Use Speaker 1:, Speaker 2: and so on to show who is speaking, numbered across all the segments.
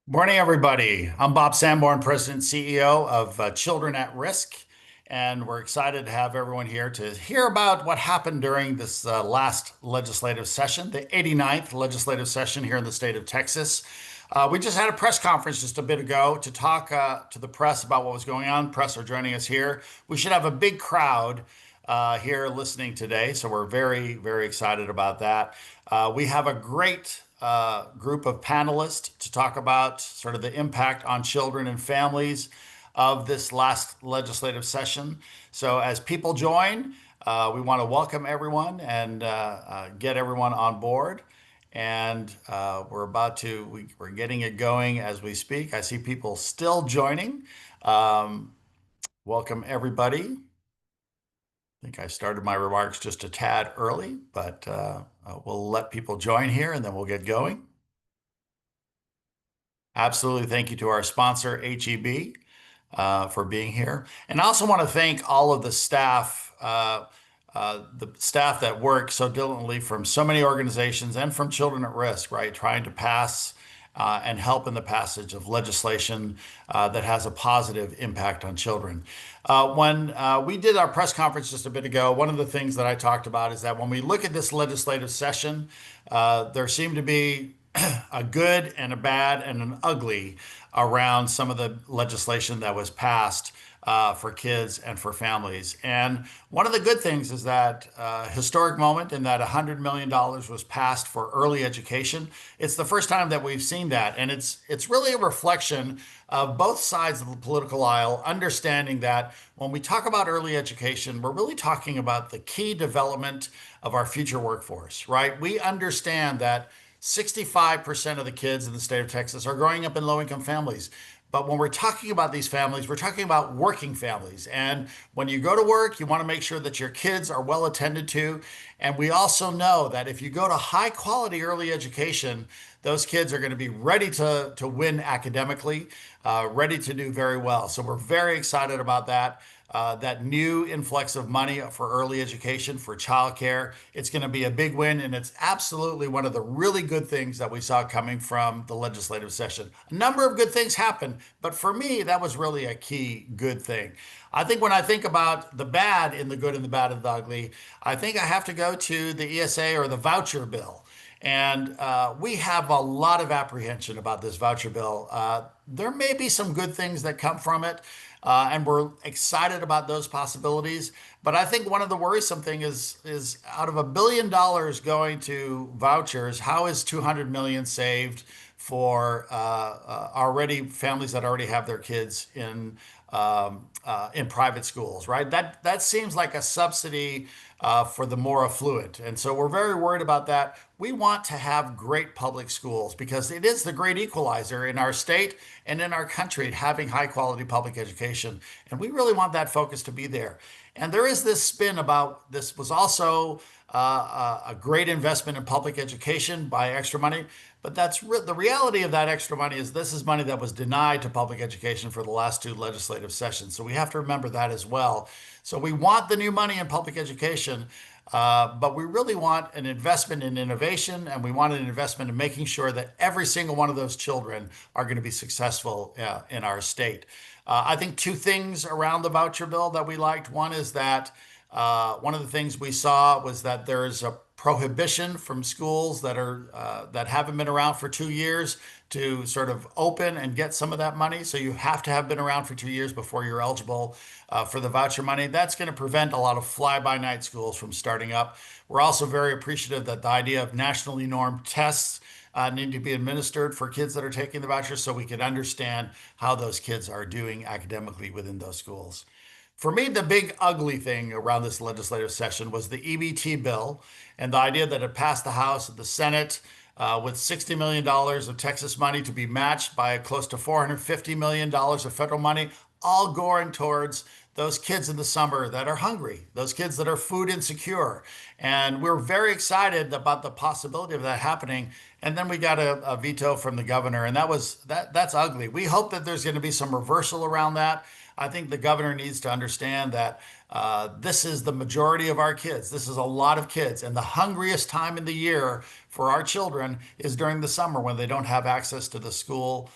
Speaker 1: Morning, everybody. I'm Bob Sanborn, President and CEO of Children at Risk, and we're excited to have everyone here to hear about what happened during this last legislative session, the 89th legislative session here in the state of Texas. We just had a press conference just a bit ago to talk to the press about what was going on. Press are joining us here. We should have a big crowd here listening today, so we're very, very excited about that. We have a great group of panelists to talk about sort of the impact on children and families of this last legislative session. So, as people join, we want to welcome everyone and get everyone on board. And we're getting it going as we speak. I see people still joining. Um, Welcome, everybody. I think I started my remarks just a tad early, but we'll let people join here and then we'll get going. Absolutely. Thank you to our sponsor, HEB, for being here. And I also want to thank all of the staff that work so diligently from so many organizations and from Children at Risk, right, trying to pass and help in the passage of legislation that has a positive impact on children. When we did our press conference just a bit ago, one of the things that I talked about is that when we look at this legislative session, there seemed to be a good and a bad and an ugly around some of the legislation that was passed for kids and for families. And one of the good things is that historic moment in that $100 million was passed for early education. It's the first time that we've seen that. And it's really a reflection of both sides of the political aisle, understanding that when we talk about early education, we're really talking about the key development of our future workforce, right? We understand that 65% of the kids in the state of Texas are growing up in low income families. But when we're talking about these families, we're talking about working families. And when you go to work, you want to make sure that your kids are well attended to. And we also know that if you go to high quality early education, those kids are going to be ready to win academically, ready to do very well. So we're very excited about that. That new influx of money for early education, for childcare. It's going to be a big win, and it's absolutely one of the really good things that we saw coming from the legislative session. A number of good things happened, but for me, that was really a key good thing. I think when I think about the bad in the good and the bad and the ugly, I think I have to go to the ESA or the voucher bill. And we have a lot of apprehension about this voucher bill. There may be some good things that come from it, and we're excited about those possibilities. But I think one of the worrisome thing is out of $1 billion going to vouchers, how is 200 million saved for already families that already have their kids in private schools, right? That seems like a subsidy for the more affluent, and so we're very worried about that. We want to have great public schools because it is the great equalizer in our state and in our country, having high quality public education, and we really want that focus to be there. And there is this spin about this was also a great investment in public education by extra money. But the reality of that extra money is this is money that was denied to public education for the last two legislative sessions. So we have to remember that as well. So we want the new money in public education, but we really want an investment in innovation, and we want an investment in making sure that every single one of those children are going to be successful in our state. I think two things around the voucher bill that we liked. One is that one of the things we saw was that there is a prohibition from schools that haven't been around for 2 years to sort of open and get some of that money. So you have to have been around for 2 years before you're eligible for the voucher money. That's going to prevent a lot of fly-by-night schools from starting up. We're also very appreciative that the idea of nationally normed tests need to be administered for kids that are taking the voucher so we can understand how those kids are doing academically within those schools. For me, the big ugly thing around this legislative session was the EBT bill and the idea that it passed the House and the Senate with $60 million of Texas money to be matched by close to $450 million of federal money, all going towards those kids in the summer that are hungry, those kids that are food insecure. And we're very excited about the possibility of that happening. And then we got a veto from the governor, and that's ugly. We hope that there's going to be some reversal around that. I think the governor needs to understand that this is the majority of our kids. This is a lot of kids. And the hungriest time in the year for our children is during the summer when they don't have access to the school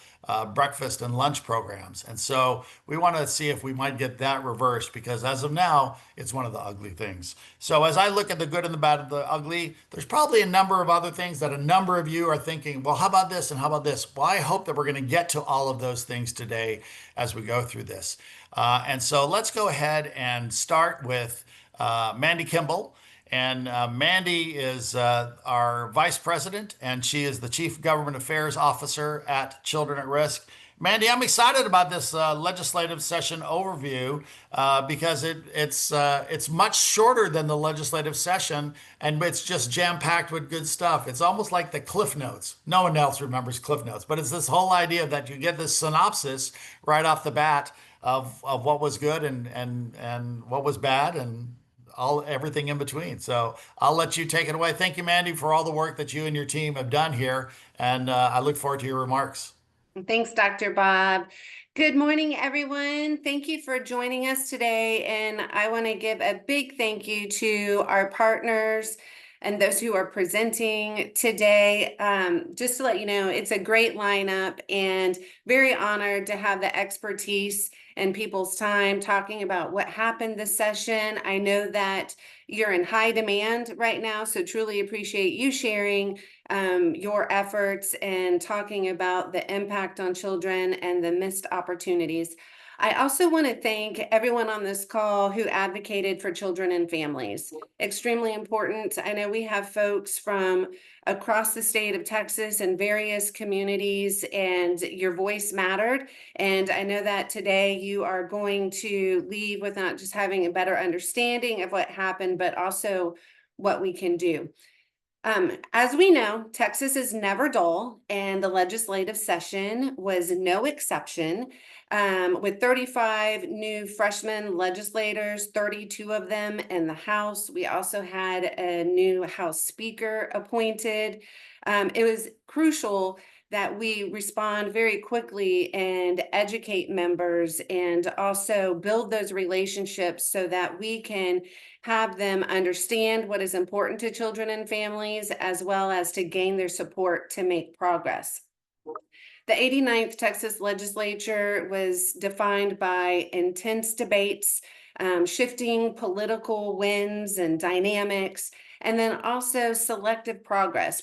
Speaker 1: breakfast and lunch programs. And so we want to see if we might get that reversed because as of now, it's one of the ugly things. So as I look at the good and the bad and the ugly, there's probably a number of other things that a number of you are thinking, well, how about this and how about this? Well, I hope that we're going to get to all of those things today as we go through this. And so let's go ahead and start with Mandy Kimball. And Mandy is our vice president, and she is the chief government affairs officer at Children at Risk. Mandy, I'm excited about this legislative session overview because it's much shorter than the legislative session, and it's just jam-packed with good stuff. It's almost like the Cliff Notes. No one else remembers Cliff Notes, but it's this whole idea that you get this synopsis right off the bat of what was good and what was bad and everything in between. So I'll let you take it away. Thank you, Mandy, for all the work that you and your team have done here, and I look forward to your remarks.
Speaker 2: Thanks, Dr. Bob. Good morning, everyone. Thank you for joining us today. And I want to give a big thank you to our partners and those who are presenting today. Just to let you know, it's a great lineup and very honored to have the expertise and people's time talking about what happened this session. I know that you're in high demand right now, so truly appreciate you sharing your efforts and talking about the impact on children and the missed opportunities. I also want to thank everyone on this call who advocated for children and families. Extremely important. I know we have folks from across the state of Texas and various communities, and your voice mattered. And I know that today you are going to leave with not just having a better understanding of what happened, but also what we can do. As we know, Texas is never dull, and the legislative session was no exception. With 35 new freshman legislators, 32 of them in the House. We also had a new House Speaker appointed. It was crucial that we respond very quickly and educate members and also build those relationships so that we can have them understand what is important to children and families, as well as to gain their support to make progress. The 89th Texas legislature was defined by intense debates, shifting political winds and dynamics, and then also selective progress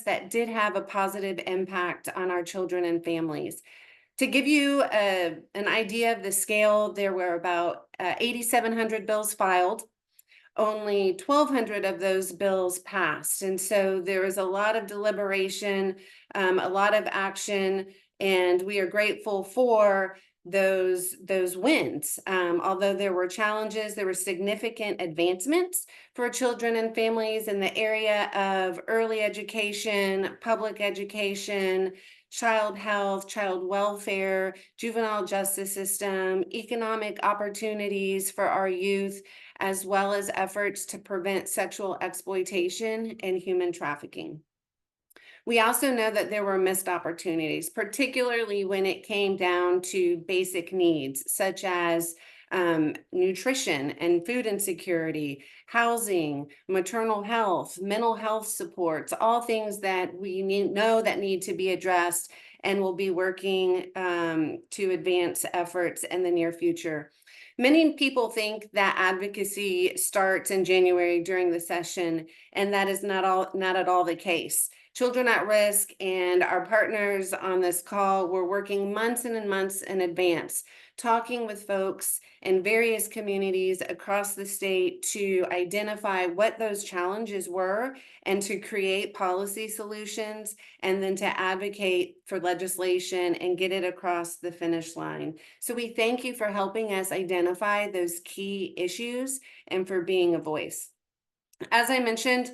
Speaker 2: that did have a positive impact on our children and families. To give you an idea of the scale, there were about 8,700 bills filed. Only 1,200 of those bills passed. And so there was a lot of deliberation, a lot of action, and we are grateful for those wins. Although there were challenges, there were significant advancements for children and families in the area of early education, public education, child health, child welfare, juvenile justice system, economic opportunities for our youth, as well as efforts to prevent sexual exploitation and human trafficking. We also know that there were missed opportunities, particularly when it came down to basic needs, such as nutrition and food insecurity, housing, maternal health, mental health supports, all things that we know that need to be addressed, and will be working to advance efforts in the near future. Many people think that advocacy starts in January during the session, and that is not at all the case. Children at Risk and our partners on this call were working months and months in advance, talking with folks in various communities across the state to identify what those challenges were and to create policy solutions, and then to advocate for legislation and get it across the finish line. So we thank you for helping us identify those key issues and for being a voice. As I mentioned,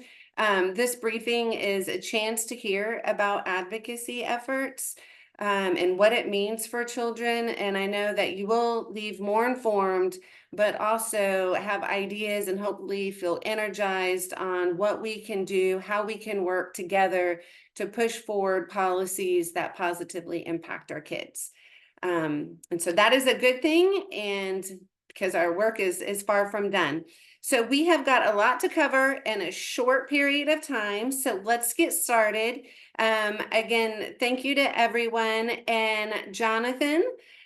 Speaker 2: this briefing is a chance to hear about advocacy efforts and what it means for children. And I know that you will leave more informed, but also have ideas and hopefully feel energized on what we can do, how we can work together to push forward policies that positively impact our kids. And so that is a good thing. And because our work is far from done. So we have got a lot to cover in a short period of time. So let's get started. Again, thank you to everyone. And Jonathan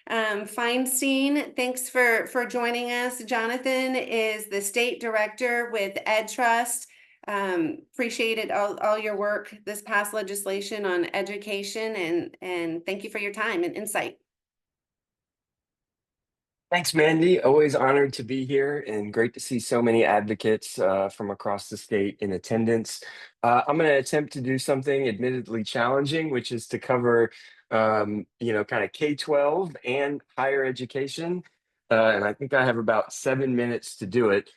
Speaker 2: Feinstein, thanks for joining us. Jonathan is the state director with EdTrust. Appreciated all your work this past legislation on education, and thank you for your time and insight.
Speaker 3: Thanks, Mandy. Always honored to be here and great to see so many advocates from across the state in attendance. I'm going to attempt to do something admittedly challenging, which is to cover, kind of K-12 and higher education. And I think I have about 7 minutes to do it.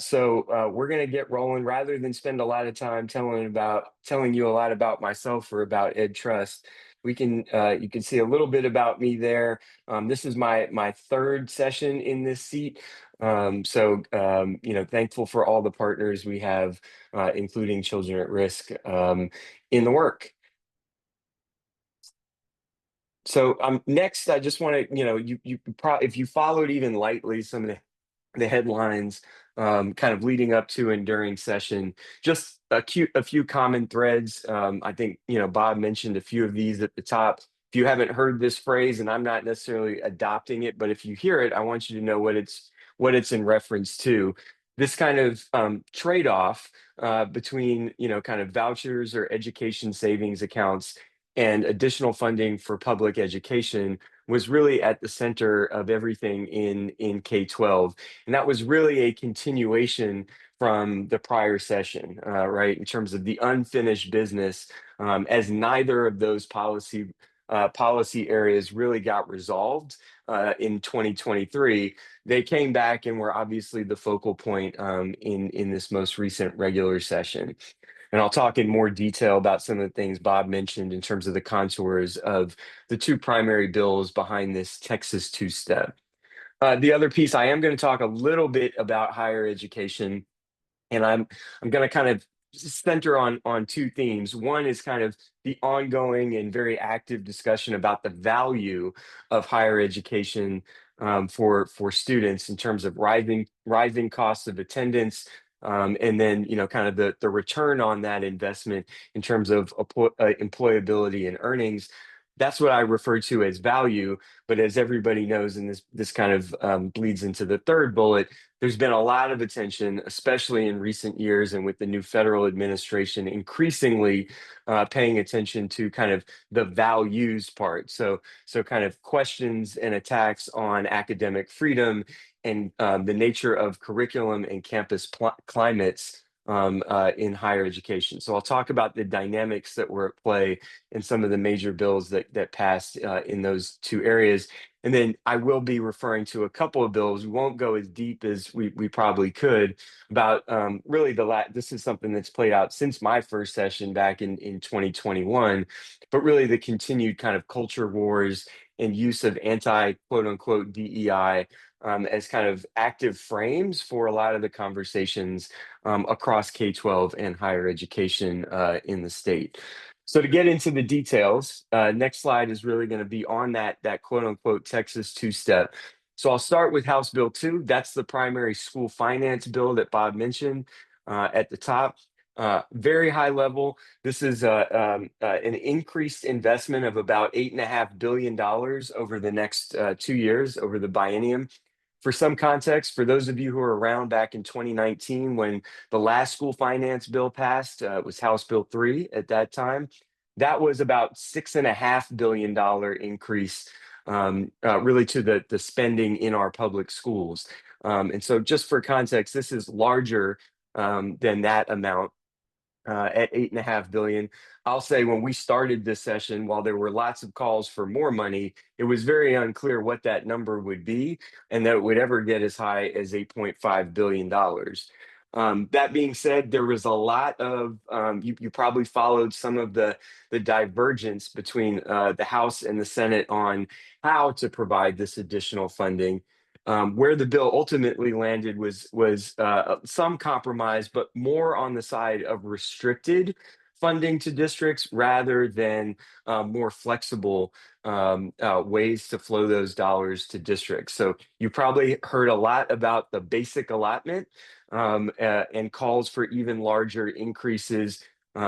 Speaker 3: So we're going to get rolling rather than spend a lot of time telling you a lot about myself or about Ed Trust. You can see a little bit about me there. This is my third session in this seat. Thankful for all the partners we have, including Children at Risk, in the work. So next, I just want to, if you followed even lightly some of the headlines kind of leading up to and during session, just a few common threads. I think, Bob mentioned a few of these at the top. If you haven't heard this phrase, and I'm not necessarily adopting it, but if you hear it, I want you to know what it's in reference to. This kind of trade-off between, kind of vouchers or education savings accounts and additional funding for public education was really at the center of everything in K-12. And that was really a continuation from the prior session, right, in terms of the unfinished business, as neither of those policy areas really got resolved in 2023. They came back and were obviously the focal point in this most recent regular session. And I'll talk in more detail about some of the things Bob mentioned in terms of the contours of the two primary bills behind this Texas two-step. The other piece, I am going to talk a little bit about higher education, and I'm going to kind of center on two themes. One is kind of the ongoing and very active discussion about the value of higher education for students in terms of rising costs of attendance, and then kind of the return on that investment in terms of employability and earnings. That's what I refer to as value. But as everybody knows, and this kind of bleeds into the third bullet, there's been a lot of attention, especially in recent years, and with the new federal administration increasingly paying attention to kind of the values part. So kind of questions and attacks on academic freedom and the nature of curriculum and campus climates in higher education. So I'll talk about the dynamics that were at play in some of the major bills that passed in those two areas. And then I will be referring to a couple of bills. We won't go as deep as we probably could about really this is something that's played out since my first session back in 2021, but really the continued kind of culture wars and use of anti quote unquote DEI as kind of active frames for a lot of the conversations across K-12 and higher education in the state. So to get into the details, next slide is really going to be on that quote unquote Texas two-step. So I'll start with House Bill 2. That's the primary school finance bill that Bob mentioned at the top. Very high level. This is an increased investment of about $8.5 billion over the next 2 years, over the biennium. For some context, for those of you who were around back in 2019 when the last school finance bill passed, it was House Bill 3 at that time. That was about $6.5 billion increase really to the spending in our public schools. And so just for context, this is larger than that amount. At $8.5 billion. I'll say when we started this session, while there were lots of calls for more money, it was very unclear what that number would be and that it would ever get as high as $8.5 billion. That being said, there was a lot of, you probably followed some of the divergence between the House and the Senate on how to provide this additional funding. Where the bill ultimately landed was some compromise, but more on the side of restricted funding to districts rather than more flexible ways to flow those dollars to districts. So you probably heard a lot about the basic allotment and calls for even larger increases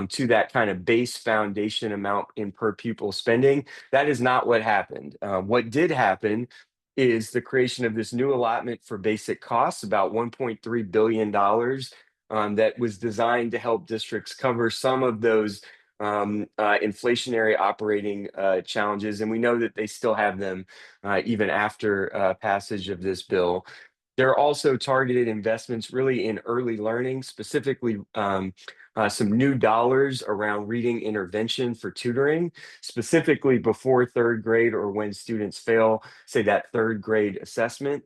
Speaker 3: to that kind of base foundation amount in per pupil spending. That is not what happened. What did happen is the creation of this new allotment for basic costs, about $1.3 billion, that was designed to help districts cover some of those inflationary operating challenges. And we know that they still have them even after passage of this bill. There are also targeted investments really in early learning, specifically some new dollars around reading intervention for tutoring, specifically before third grade or when students fail, say, that third grade assessment.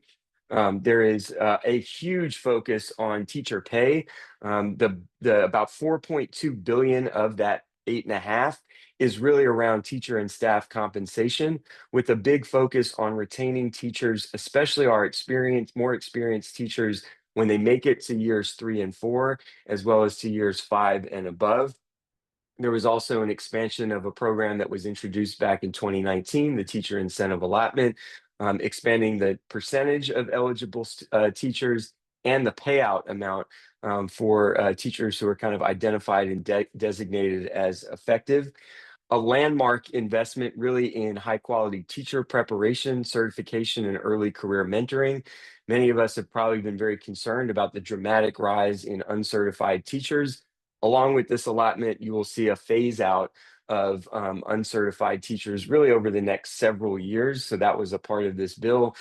Speaker 3: There is a huge focus on teacher pay. The about 4.2 billion of that 8.5 is really around teacher and staff compensation, with a big focus on retaining teachers, especially our more experienced teachers, when they make it to years 3 and 4, as well as to years 5 and above. There was also an expansion of a program that was introduced back in 2019, the Teacher Incentive Allotment, expanding the percentage of eligible teachers and the payout amount for teachers who are kind of identified and designated as effective. A landmark investment really in high quality teacher preparation, certification, and early career mentoring. Many of us have probably been very concerned about the dramatic rise in uncertified teachers. Along with this allotment, you will see a phase out of uncertified teachers really over the next several years. So that was a part of this bill.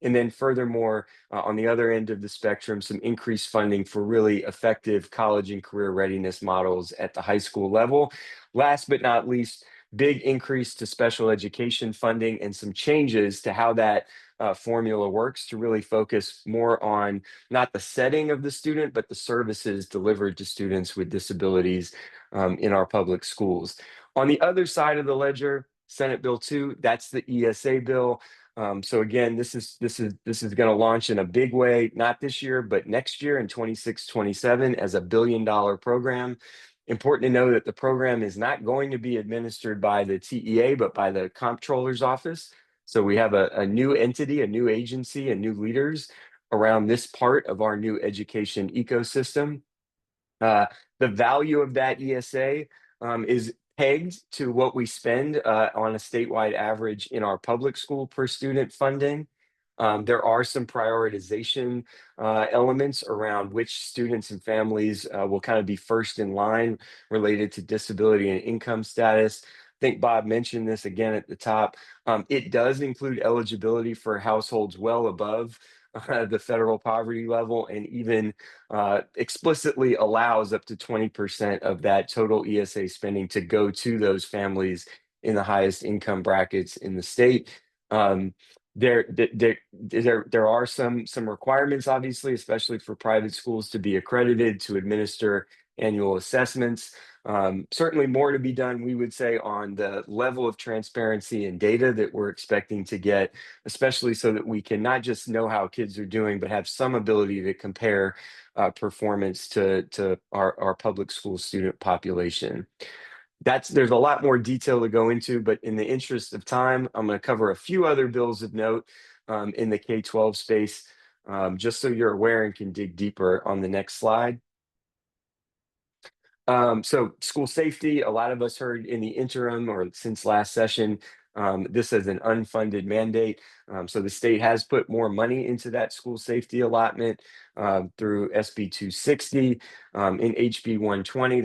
Speaker 3: And then furthermore, on the other end of the spectrum, some increased funding for really effective college and career readiness models at the high school level. Last but not least, big increase to special education funding and some changes to how that formula works to really focus more on not the setting of the student, but the services delivered to students with disabilities in our public schools. On the other side of the ledger, Senate Bill 2, that's the ESA bill. So again, this is going to launch in a big way, not this year, but next year in 26-27 as $1 billion program. Important to know that the program is not going to be administered by the TEA, but by the Comptroller's Office. So we have a new entity, a new agency, and new leaders around this part of our new education ecosystem. The value of that ESA is pegged to what we spend on a statewide average in our public school per student funding. There are some prioritization elements around which students and families will kind of be first in line related to disability and income status. I think Bob mentioned this again at the top. It does include eligibility for households well above the federal poverty level, and even explicitly allows up to 20% of that total ESA spending to go to those families in the highest income brackets in the state. There are some requirements, obviously, especially for private schools to be accredited to administer annual assessments. Certainly more to be done, we would say, on the level of transparency and data that we're expecting to get, especially so that we can not just know how kids are doing, but have some ability to compare performance to our public school student population. There's a lot more detail to go into, but in the interest of time, I'm going to cover a few other bills of note in the K-12 space, just so you're aware and can dig deeper on the next slide. So school safety, a lot of us heard in the interim or since last session, this is an unfunded mandate. So the state has put more money into that school safety allotment through SB 260. In HB 120,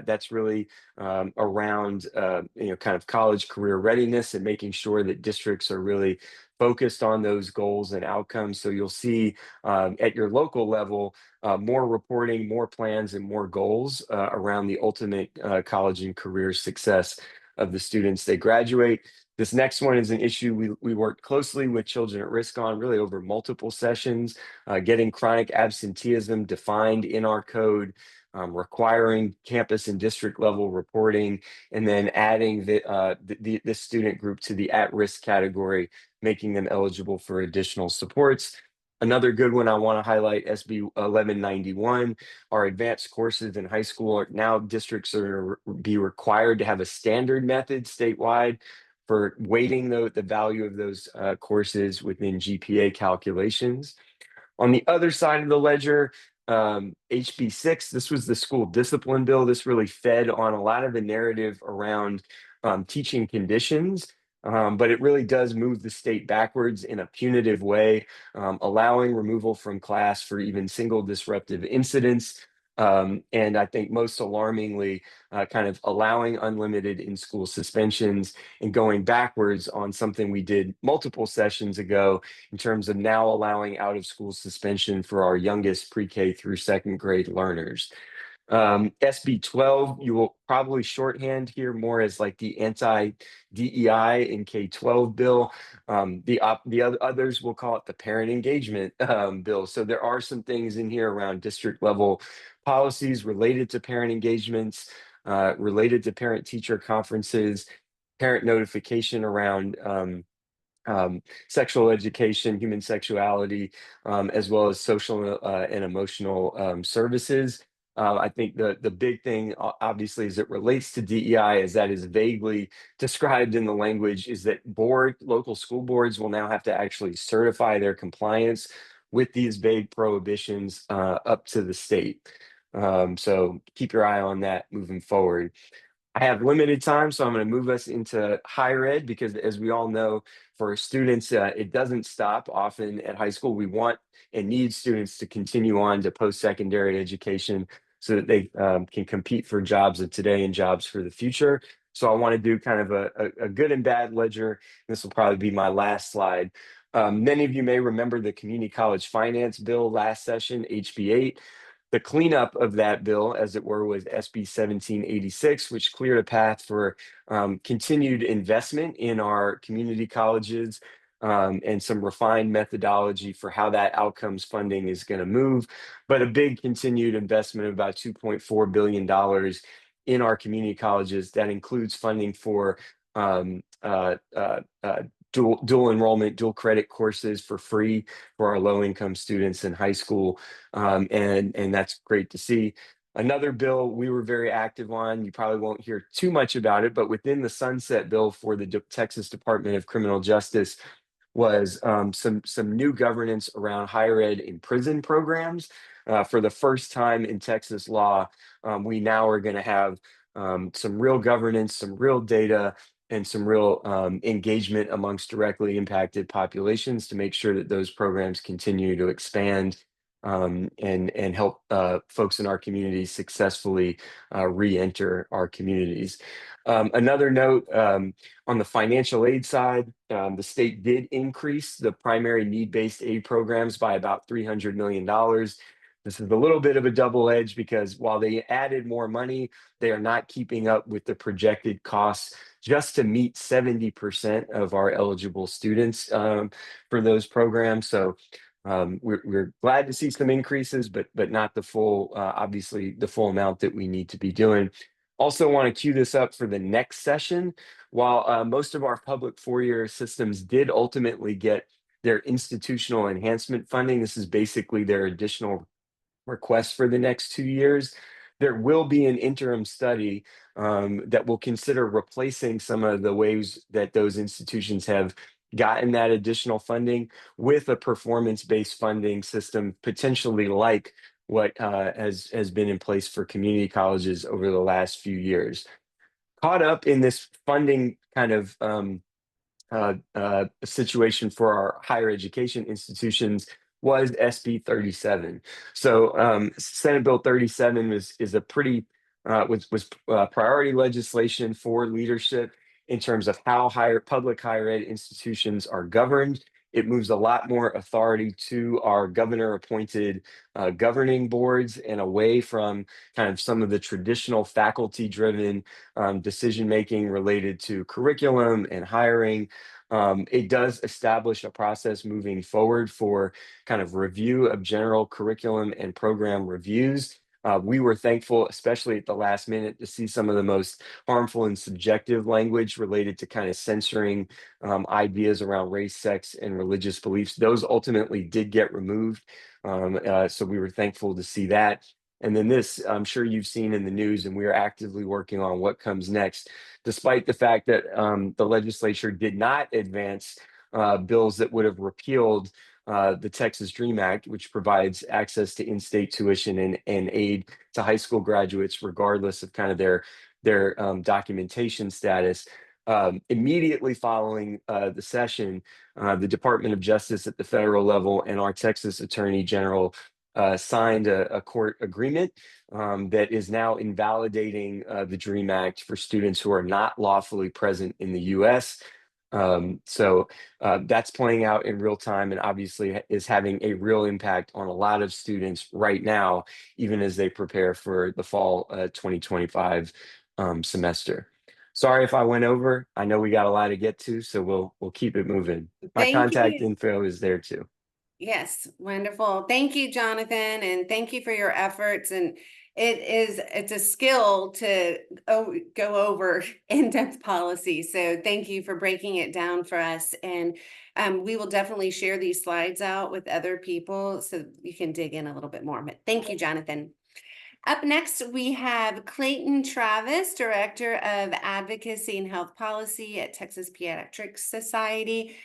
Speaker 3: that's really around kind of college career readiness and making sure that districts are really focused on those goals and outcomes. So you'll see at your local level more reporting, more plans, and more goals around the ultimate college and career success of the students they graduate. This next one is an issue we worked closely with children at risk on really over multiple sessions, getting chronic absenteeism defined in our code, requiring campus and district level reporting, and then adding this student group to the at-risk category, making them eligible for additional supports. Another good one I want to highlight, SB 1191. Our advanced courses in high school are now districts are be required to have a standard method statewide for weighting the value of those courses within GPA calculations. On the other side of the ledger, HB6, this was the school discipline bill. This really fed on a lot of the narrative around teaching conditions, but it really does move the state backwards in a punitive way, allowing removal from class for even single disruptive incidents. And I think most alarmingly, kind of allowing unlimited in-school suspensions and going backwards on something we did multiple sessions ago in terms of now allowing out of school suspension for our youngest pre-K through second grade learners. SB 12, you will probably shorthand here more as like the anti-DEI in K-12 bill. The others will call it the parent engagement bill. So there are some things in here around district level policies related to parent engagements, related to parent teacher conferences, parent notification around sexual education, human sexuality, as well as social and emotional services. I think the big thing, obviously, as it relates to DEI, as that is vaguely described in the language, is that local school boards will now have to actually certify their compliance with these vague prohibitions up to the state. So keep your eye on that moving forward. I have limited time, so I'm going to move us into higher ed because, as we all know, for students, it doesn't stop often at high school. We want and need students to continue on to post-secondary education so that they can compete for jobs of today and jobs for the future. So I want to do kind of a good and bad ledger. This will probably be my last slide. Many of you may remember the community college finance bill last session, HB8. The cleanup of that bill, as it were, was SB 1786, which cleared a path for continued investment in our community colleges and some refined methodology for how that outcomes funding is going to move. But a big continued investment of about $2.4 billion in our community colleges. That includes funding for um, uh, uh, uh, dual enrollment, dual credit courses for free for our low income students in high school. And that's great to see. Another bill we were very active on, you probably won't hear too much about it, but within the sunset bill for the Texas Department of Criminal Justice was some new governance around higher ed in prison programs. For the first time in Texas law, we now are going to have some real governance, some real data, and some real engagement amongst directly impacted populations to make sure that those programs continue to expand and help folks in our communities successfully re-enter our communities. Another note on the financial aid side, the state did increase the primary need-based aid programs by about $300 million. This is a little bit of a double edge because while they added more money, they are not keeping up with the projected costs just to meet 70% of our eligible students for those programs. So we're glad to see some increases, but not the full, obviously, the full amount that we need to be doing. Also want to queue this up for the next session. While most of our public four-year systems did ultimately get their institutional enhancement funding, this is basically their additional request for the next 2 years. There will be an interim study that will consider replacing some of the ways that those institutions have gotten that additional funding with a performance-based funding system, potentially like what has been in place for community colleges over the last few years. Caught up in this funding kind of situation for our higher education institutions was SB 37. So Senate Bill 37 is a pretty was priority legislation for leadership in terms of how public higher ed institutions are governed. It moves a lot more authority to our governor appointed governing boards and away from kind of some of the traditional faculty driven decision making related to curriculum and hiring. It does establish a process moving forward for kind of review of general curriculum and program reviews. We were thankful, especially at the last minute, to see some of the most harmful and subjective language related to kind of censoring ideas around race, sex, and religious beliefs. Those ultimately did get removed. So we were thankful to see that. And then this, I'm sure you've seen in the news, and we are actively working on what comes next, despite the fact that the legislature did not advance bills that would have repealed the Texas Dream Act, which provides access to in-state tuition and aid to high school graduates, regardless of kind of their documentation status. Immediately following the session, the Department of Justice at the federal level and our Texas Attorney General signed a court agreement that is now invalidating the DREAM Act for students who are not lawfully present in the U.S. So that's playing out in real time and obviously is having a real impact on a lot of students right now, even as they prepare for the fall 2025 semester. Sorry if I went over. I know we got a lot to get to, so we'll keep it moving. My
Speaker 2: Thank
Speaker 3: contact
Speaker 2: you.
Speaker 3: info is there too.
Speaker 2: Yes, wonderful. Thank you, Jonathan, and thank you for your efforts. And it's a skill to go over in-depth policy. So thank you for breaking it down for us. And we will definitely share these slides out with other people so you can dig in a little bit more. But thank you, Jonathan. Up next, we have Clayton Travis, Director of Advocacy and Health Policy at Texas Pediatric Society.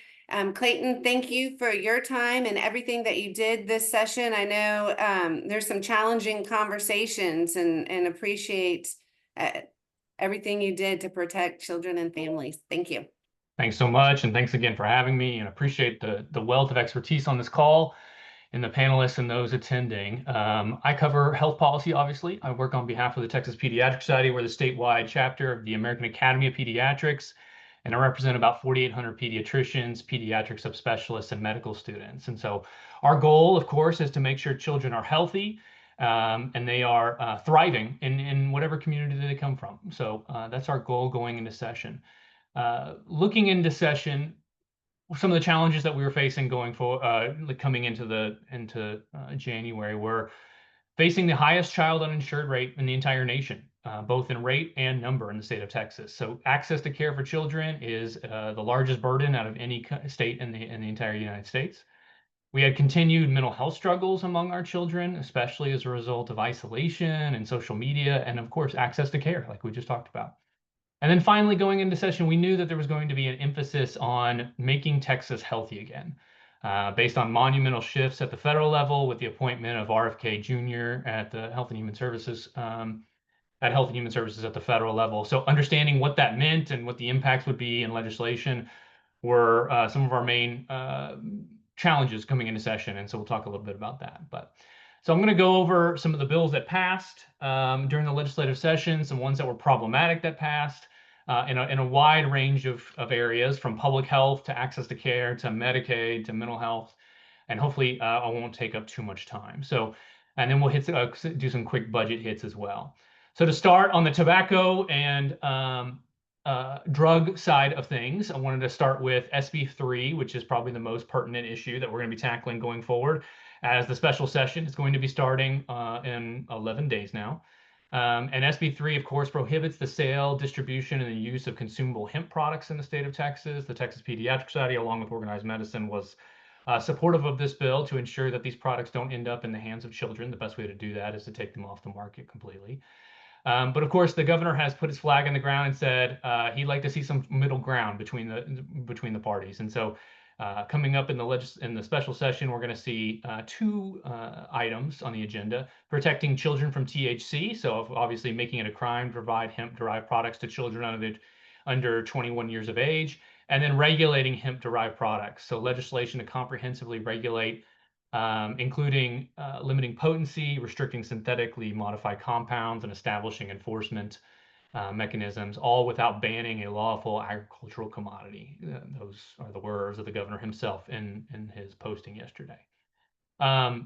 Speaker 2: Clayton, thank you for your time and everything that you did this session. I know there's some challenging conversations and appreciate everything you did to protect children and families. Thank you.
Speaker 4: Thanks so much, and thanks again for having me, and appreciate the wealth of expertise on this call and the panelists and those attending. I cover health policy, obviously. I work on behalf of the Texas Pediatric Society. We're the statewide chapter of the American Academy of Pediatrics, and I represent about 4,800 pediatricians, pediatric subspecialists, and medical students. And so our goal, of course, is to make sure children are healthy and they are thriving in whatever community they come from. So that's our goal going into session. Looking into session, some of the challenges that we were facing going for coming into January were facing the highest child uninsured rate in the entire nation, both in rate and number in the state of Texas. So access to care for children is the largest burden out of any state in the entire United States. We had continued mental health struggles among our children, especially as a result of isolation and social media, and of course, access to care, like we just talked about. And then finally, going into session, we knew that there was going to be an emphasis on making Texas healthy again, based on monumental shifts at the federal level with the appointment of RFK Jr. at the Health and Human Services at the federal level. So understanding what that meant and what the impacts would be in legislation were some of our main challenges coming into session. And so we'll talk a little bit about that. So I'm going to go over some of the bills that passed during the legislative session, some ones that were problematic that passed in a wide range of areas, from public health to access to care to Medicaid to mental health. And hopefully I won't take up too much time. And then we'll do some quick budget hits as well. So to start on the tobacco and drug side of things, I wanted to start with SB 3, which is probably the most pertinent issue that we're going to be tackling going forward, as the special session is going to be starting in 11 days now. And SB 3, of course, prohibits the sale, distribution, and the use of consumable hemp products in the state of Texas. The Texas Pediatric Society, along with Organized Medicine, was supportive of this bill to ensure that these products don't end up in the hands of children. The best way to do that is to take them off the market completely. But of course, the governor has put his flag on the ground and said he'd like to see some middle ground between the parties. And so coming up in the special session, we're going to see two items on the agenda: protecting children from THC, so obviously making it a crime to provide hemp-derived products to children under 21 years of age, and then regulating hemp-derived products. So legislation to comprehensively regulate, including limiting potency, restricting synthetically modified compounds, and establishing enforcement mechanisms, all without banning a lawful agricultural commodity. Those are the words of the governor himself in his posting yesterday.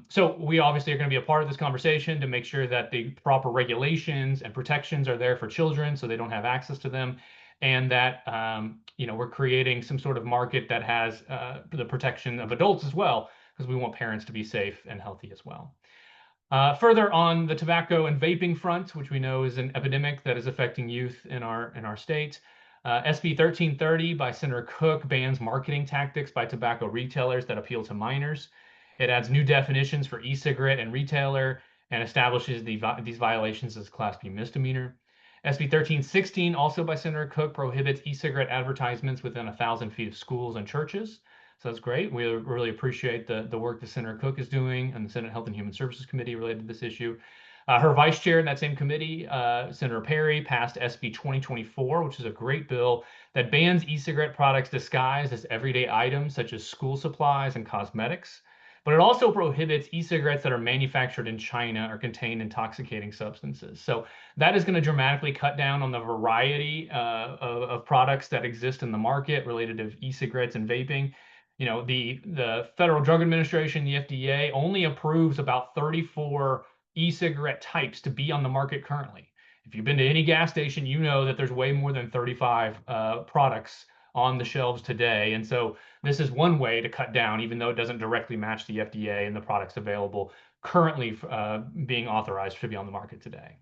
Speaker 4: So we obviously are going to be a part of this conversation to make sure that the proper regulations and protections are there for children so they don't have access to them, and that we're creating some sort of market that has the protection of adults as well, because we want parents to be safe and healthy as well. Further on the tobacco and vaping front, which we know is an epidemic that is affecting youth in our state, SB 1330 by Senator Cook bans marketing tactics by tobacco retailers that appeal to minors. It adds new definitions for e-cigarette and retailer and establishes these violations as Class B misdemeanor. SB 1316, also by Senator Cook, prohibits e-cigarette advertisements within 1,000 feet of schools and churches. So that's great. We really appreciate the work that Senator Cook is doing and the Senate Health and Human Services Committee related to this issue. Her vice chair in that same committee, Senator Perry, passed SB 2024, which is a great bill that bans e-cigarette products disguised as everyday items such as school supplies and cosmetics. But it also prohibits e-cigarettes that are manufactured in China or contain intoxicating substances. So that is going to dramatically cut down on the variety of products that exist in the market related to e-cigarettes and vaping. The Federal Drug Administration, the FDA, only approves about 34 e-cigarette types to be on the market currently. If you've been to any gas station, you know that there's way more than 35 products on the shelves today. And so this is one way to cut down, even though it doesn't directly match the FDA and the products available currently being authorized to be on the market today.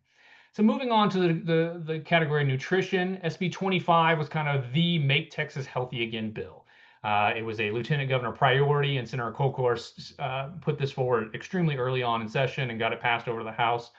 Speaker 4: So moving on to the category nutrition, SB 25 was kind of the Make Texas Healthy Again bill. It was a lieutenant governor priority, and Senator Kolkhorst put this forward extremely early on in session and got it passed over to the House.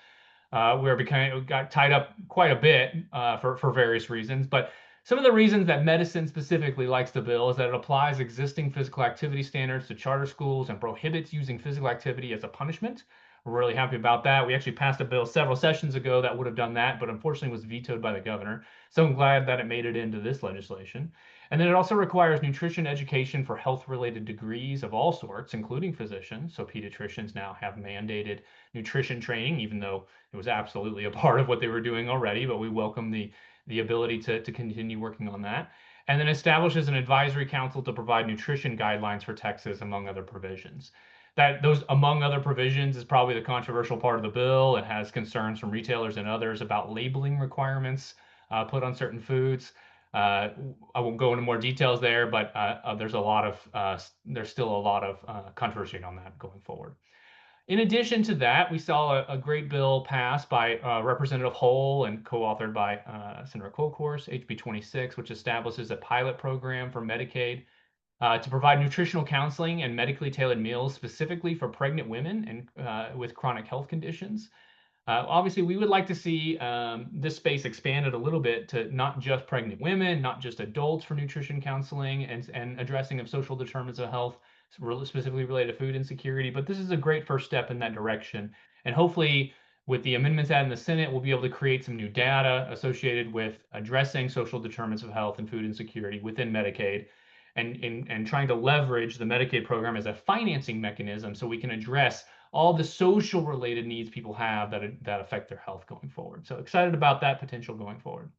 Speaker 4: Where it got tied up quite a bit for various reasons. But some of the reasons that medicine specifically likes the bill is that it applies existing physical activity standards to charter schools and prohibits using physical activity as a punishment. We're really happy about that. We actually passed a bill several sessions ago that would have done that, but unfortunately was vetoed by the governor. So I'm glad that it made it into this legislation. And then it also requires nutrition education for health-related degrees of all sorts, including physicians. So pediatricians now have mandated nutrition training, even though it was absolutely a part of what they were doing already, but we welcome the ability to continue working on that. And then establishes an advisory council to provide nutrition guidelines for Texas, among other provisions. Those among other provisions is probably the controversial part of the bill. It has concerns from retailers and others about labeling requirements put on certain foods. I won't go into more details there, but there's still a lot of controversy on that going forward. In addition to that, we saw a great bill passed by Representative Hull and co-authored by Senator Kolkhorst, HB 26, which establishes a pilot program for Medicaid to provide nutritional counseling and medically tailored meals specifically for pregnant women and with chronic health conditions. Obviously, we would like to see this space expanded a little bit to not just pregnant women, not just adults for nutrition counseling and addressing of social determinants of health, specifically related to food insecurity. But this is a great first step in that direction. And hopefully, with the amendments added in the Senate, we'll be able to create some new data associated with addressing social determinants of health and food insecurity within Medicaid and trying to leverage the Medicaid program as a financing mechanism so we can address all the social related needs people have that affect their health going forward. So excited about that potential going forward.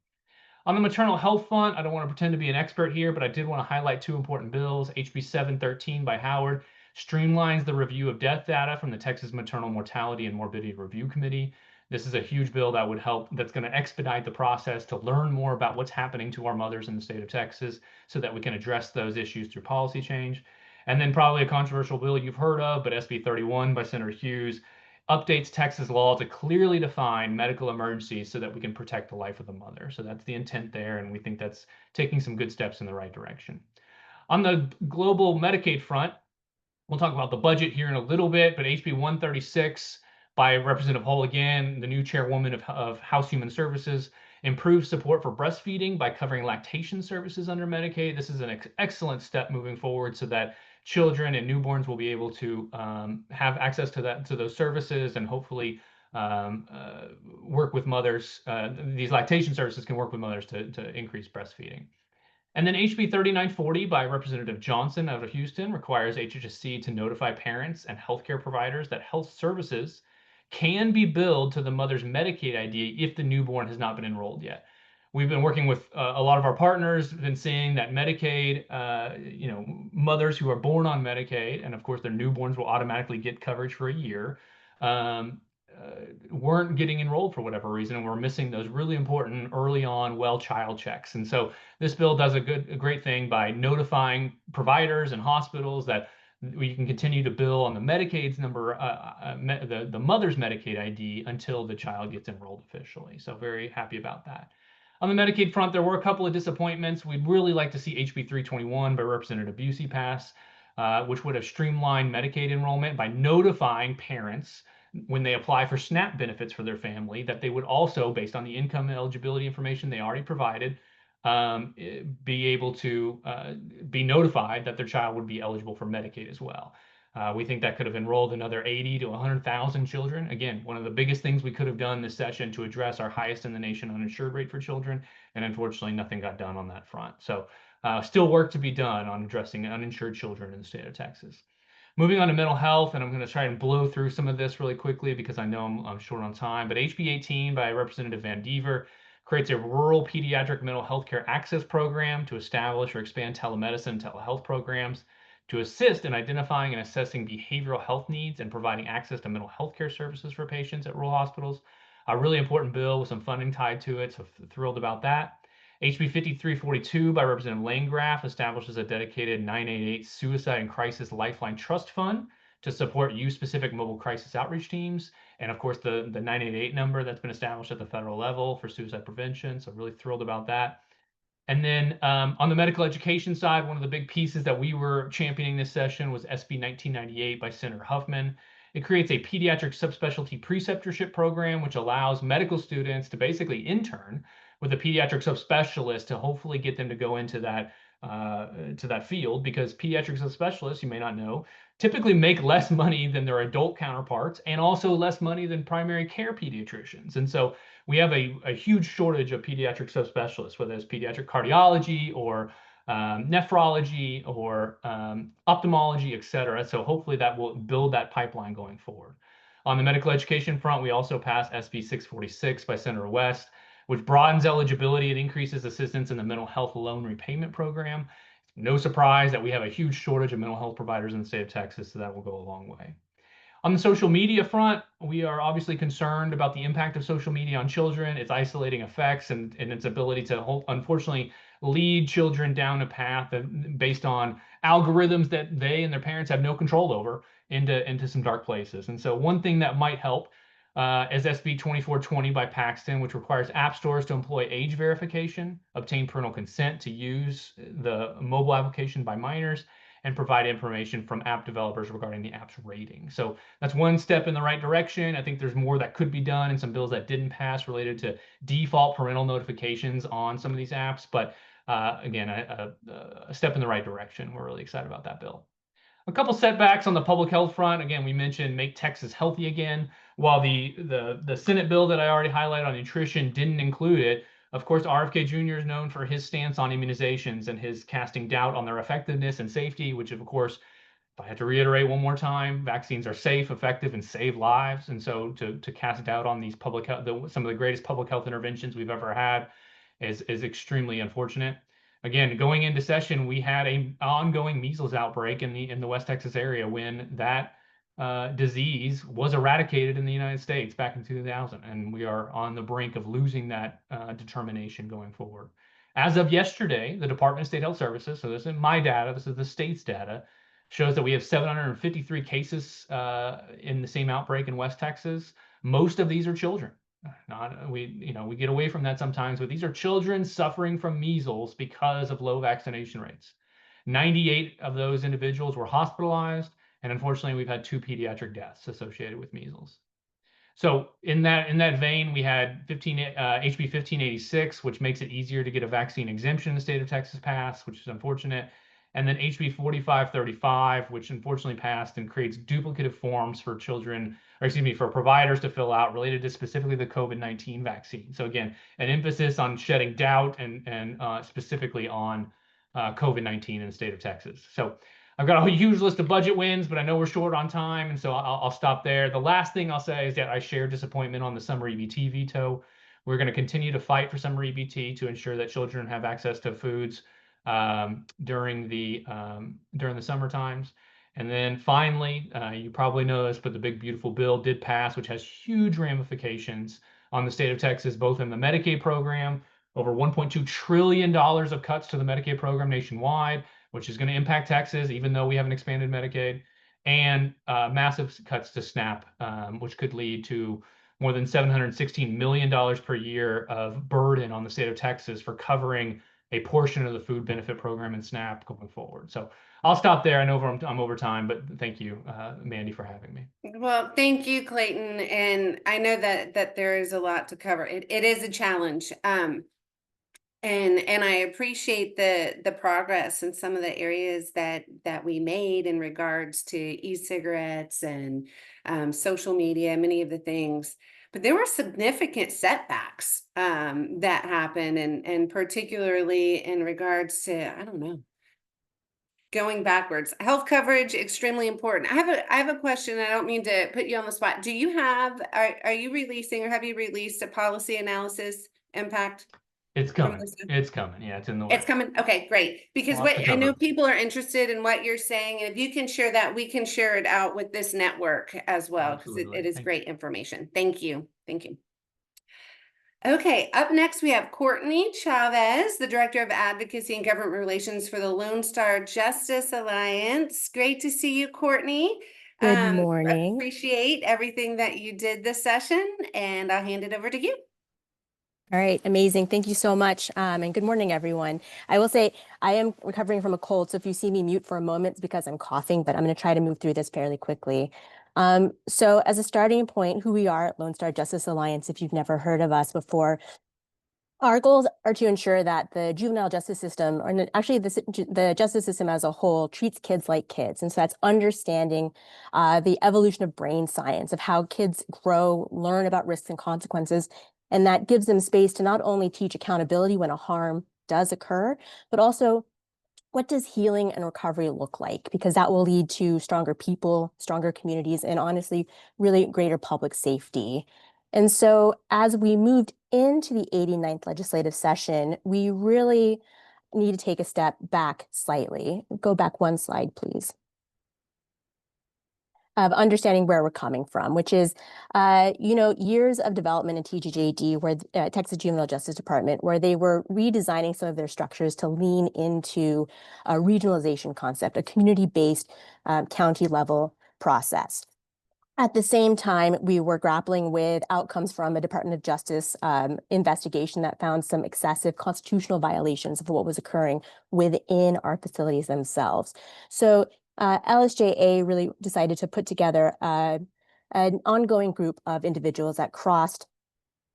Speaker 4: On the maternal health front, I don't want to pretend to be an expert here, but I did want to highlight two important bills. HB 713 by Howard streamlines the review of death data from the Texas Maternal Mortality and Morbidity Review Committee. This is a huge bill that would help, that's going to expedite the process to learn more about what's happening to our mothers in the state of Texas so that we can address those issues through policy change. And then probably a controversial bill you've heard of, but SB 31 by Senator Hughes updates Texas law to clearly define medical emergencies so that we can protect the life of the mother. So that's the intent there, and we think that's taking some good steps in the right direction. On the global Medicaid front, we'll talk about the budget here in a little bit, but HB 136 by Representative Hull again, the new chairwoman of House Human Services, improves support for breastfeeding by covering lactation services under Medicaid. This is an excellent step moving forward so that children and newborns will be able to have access to those services and hopefully work with mothers. These lactation services can work with mothers to increase breastfeeding. And then HB 3940 by Representative Johnson out of Houston requires HHSC to notify parents and healthcare providers that health services can be billed to the mother's Medicaid ID if the newborn has not been enrolled yet. We've been working with a lot of our partners, been seeing that Medicaid, mothers who are born on Medicaid, and of course their newborns will automatically get coverage for a year, weren't getting enrolled for whatever reason, and we're missing those really important early on well child checks. And so this bill does a great thing by notifying providers and hospitals that we can continue to bill on the Medicaid's number, the mother's Medicaid ID until the child gets enrolled officially. So very happy about that. On the Medicaid front, there were a couple of disappointments. We'd really like to see HB 321 by Representative Busey pass, which would have streamlined Medicaid enrollment by notifying parents when they apply for SNAP benefits for their family that they would also, based on the income eligibility information they already provided, be able to be notified that their child would be eligible for Medicaid as well. We think that could have enrolled another 80 to 100,000 children. Again, one of the biggest things we could have done this session to address our highest in the nation uninsured rate for children, and unfortunately nothing got done on that front. So still work to be done on addressing uninsured children in the state of Texas. Moving on to mental health, and I'm going to try and blow through some of this really quickly because I know I'm short on time, but HB 18 by Representative Van Dever creates a rural pediatric mental health care access program to establish or expand telemedicine and telehealth programs to assist in identifying and assessing behavioral health needs and providing access to mental health care services for patients at rural hospitals. A really important bill with some funding tied to it, so thrilled about that. HB 5342 by Representative Landgraf establishes a dedicated 988 Suicide and Crisis Lifeline Trust Fund to support youth-specific mobile crisis outreach teams. And of course, the 988 number that's been established at the federal level for suicide prevention. So really thrilled about that. And then on the medical education side, one of the big pieces that we were championing this session was SB 1998 by Senator Huffman. It creates a pediatric subspecialty preceptorship program, which allows medical students to basically intern with a pediatric subspecialist to hopefully get them to go into that field, because pediatric subspecialists, you may not know, typically make less money than their adult counterparts and also less money than primary care pediatricians. And so we have a huge shortage of pediatric subspecialists, whether it's pediatric cardiology or nephrology or ophthalmology, et cetera. So hopefully that will build that pipeline going forward. On the medical education front, we also passed SB 646 by Senator West, which broadens eligibility and increases assistance in the mental health loan repayment program. No surprise that we have a huge shortage of mental health providers in the state of Texas, so that will go a long way. On the social media front, we are obviously concerned about the impact of social media on children, its isolating effects, and its ability to unfortunately lead children down a path based on algorithms that they and their parents have no control over into some dark places. And so one thing that might help is SB 2420 by Paxton, which requires app stores to employ age verification, obtain parental consent to use the mobile application by minors, and provide information from app developers regarding the app's rating. So that's one step in the right direction. I think there's more that could be done in some bills that didn't pass related to default parental notifications on some of these apps. But again, a step in the right direction. We're really excited about that bill. A couple setbacks on the public health front. Again, we mentioned Make Texas Healthy Again. While the Senate bill that I already highlighted on nutrition didn't include it, of course, RFK Jr. is known for his stance on immunizations and his casting doubt on their effectiveness and safety, which of course, if I had to reiterate one more time, vaccines are safe, effective, and save lives. And so to cast doubt on these public health, some of the greatest public health interventions we've ever had is extremely unfortunate. Again, going into session, we had an ongoing measles outbreak in the West Texas area when that disease was eradicated in the United States back in 2000, and we are on the brink of losing that determination going forward. As of yesterday, the Department of State Health Services, so this isn't my data, this is the state's data, shows that we have 753 cases in the same outbreak in West Texas. Most of these are children. We get away from that sometimes, but these are children suffering from measles because of low vaccination rates. 98 of those individuals were hospitalized, and unfortunately, we've had 2 pediatric deaths associated with measles. So in that vein, we had HB 1586, which makes it easier to get a vaccine exemption in the state of Texas passed, which is unfortunate. And then HB 4535, which unfortunately passed and creates duplicative forms for children, or excuse me, for providers to fill out related to specifically the COVID-19 vaccine. So again, an emphasis on shedding doubt and specifically on COVID-19 in the state of Texas. So I've got a huge list of budget wins, but I know we're short on time, and so I'll stop there. The last thing I'll say is that I share disappointment on the summer EBT veto. We're going to continue to fight for summer EBT to ensure that children have access to foods during the summer times. And then finally, you probably know this, but the big beautiful bill did pass, which has huge ramifications on the state of Texas, both in the Medicaid program, over $1.2 trillion of cuts to the Medicaid program nationwide, which is going to impact Texas, even though we haven't expanded Medicaid, and massive cuts to SNAP, which could lead to more than $716 million per year of burden on the state of Texas for covering a portion of the food benefit program in SNAP going forward. So I'll stop there. I know I'm over time, but thank you, Mandy, for having me.
Speaker 2: Well, thank you, Clayton. And I know that there is a lot to cover. It is a challenge. And I appreciate the progress in some of the areas that we made in regards to e-cigarettes and social media, many of the things. But there were significant setbacks that happened, and particularly in regards to, I don't know, going backwards. Health coverage, extremely important. I have a question. I don't mean to put you on the spot. Do you have, are you releasing, or have you released a policy analysis impact?
Speaker 4: It's coming. It's coming. Yeah, it's in the way.
Speaker 2: It's coming. Okay, great. Because
Speaker 4: Lots to
Speaker 2: what I know
Speaker 4: cover.
Speaker 2: people are interested in what you're saying, and if you can share that, we can share it out with this network as well, because it
Speaker 4: Absolutely.
Speaker 2: is
Speaker 4: Thank
Speaker 2: great information. Thank you. Thank you. Okay, up next we have Courtney Chavez, the Director of Advocacy and Government Relations for the Lone Star Justice Alliance. Great to see you, Courtney.
Speaker 5: Good morning.
Speaker 2: Appreciate everything that you did this session, and I'll hand it over to you.
Speaker 5: All right, amazing. Thank you so much. And good morning, everyone. I will say I am recovering from a cold, so if you see me mute for a moment, it's because I'm coughing, but I'm going to try to move through this fairly quickly. So as a starting point, who we are at Lone Star Justice Alliance, if you've never heard of us before, our goals are to ensure that the juvenile justice system, or actually the justice system as a whole, treats kids like kids. And so that's understanding the evolution of brain science, of how kids grow, learn about risks and consequences, and that gives them space to not only teach accountability when a harm does occur, but also what does healing and recovery look like? Because that will lead to stronger people, stronger communities, and honestly, really greater public safety. And so as we moved into the 89th legislative session, we really need to take a step back slightly. Go back one slide, please. Of understanding where we're coming from, which is, years of development in TJJD, where Texas Juvenile Justice Department, where they were redesigning some of their structures to lean into a regionalization concept, a community-based county-level process. At the same time, we were grappling with outcomes from a Department of Justice investigation that found some excessive constitutional violations of what was occurring within our facilities themselves. So LSJA really decided to put together an ongoing group of individuals that crossed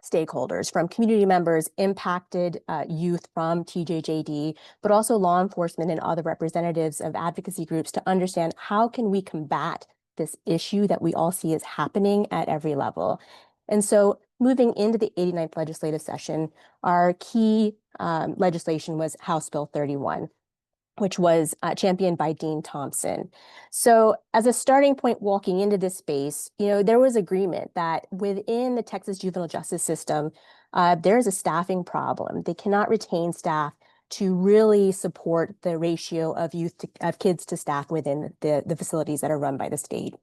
Speaker 5: stakeholders, from community members, impacted youth from TJJD, but also law enforcement and other representatives of advocacy groups, to understand how can we combat this issue that we all see is happening at every level. And so moving into the 89th legislative session, our key legislation was House Bill 31, which was championed by Dean Thompson. So as a starting point walking into this space, there was agreement that within the Texas juvenile justice system, there is a staffing problem. They cannot retain staff to really support the ratio of kids to staff within the facilities that are run by the state.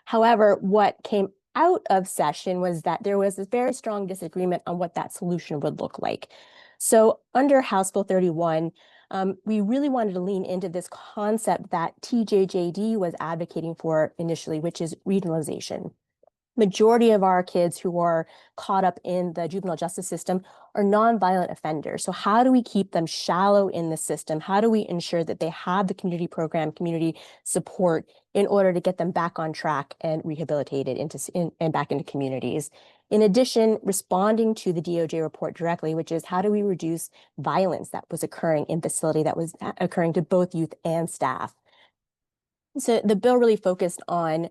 Speaker 5: However, what came out of session was that there was a very strong disagreement on what that solution would look like. So under House Bill 31, we really wanted to lean into this concept that TJJD was advocating for initially, which is regionalization. Majority of our kids who are caught up in the juvenile justice system are nonviolent offenders. So how do we keep them shallow in the system? How do we ensure that they have the community program, community support, in order to get them back on track and rehabilitated and back into communities? In addition, responding to the DOJ report directly, which is how do we reduce violence that was occurring in facility, that was occurring to both youth and staff? So the bill really focused on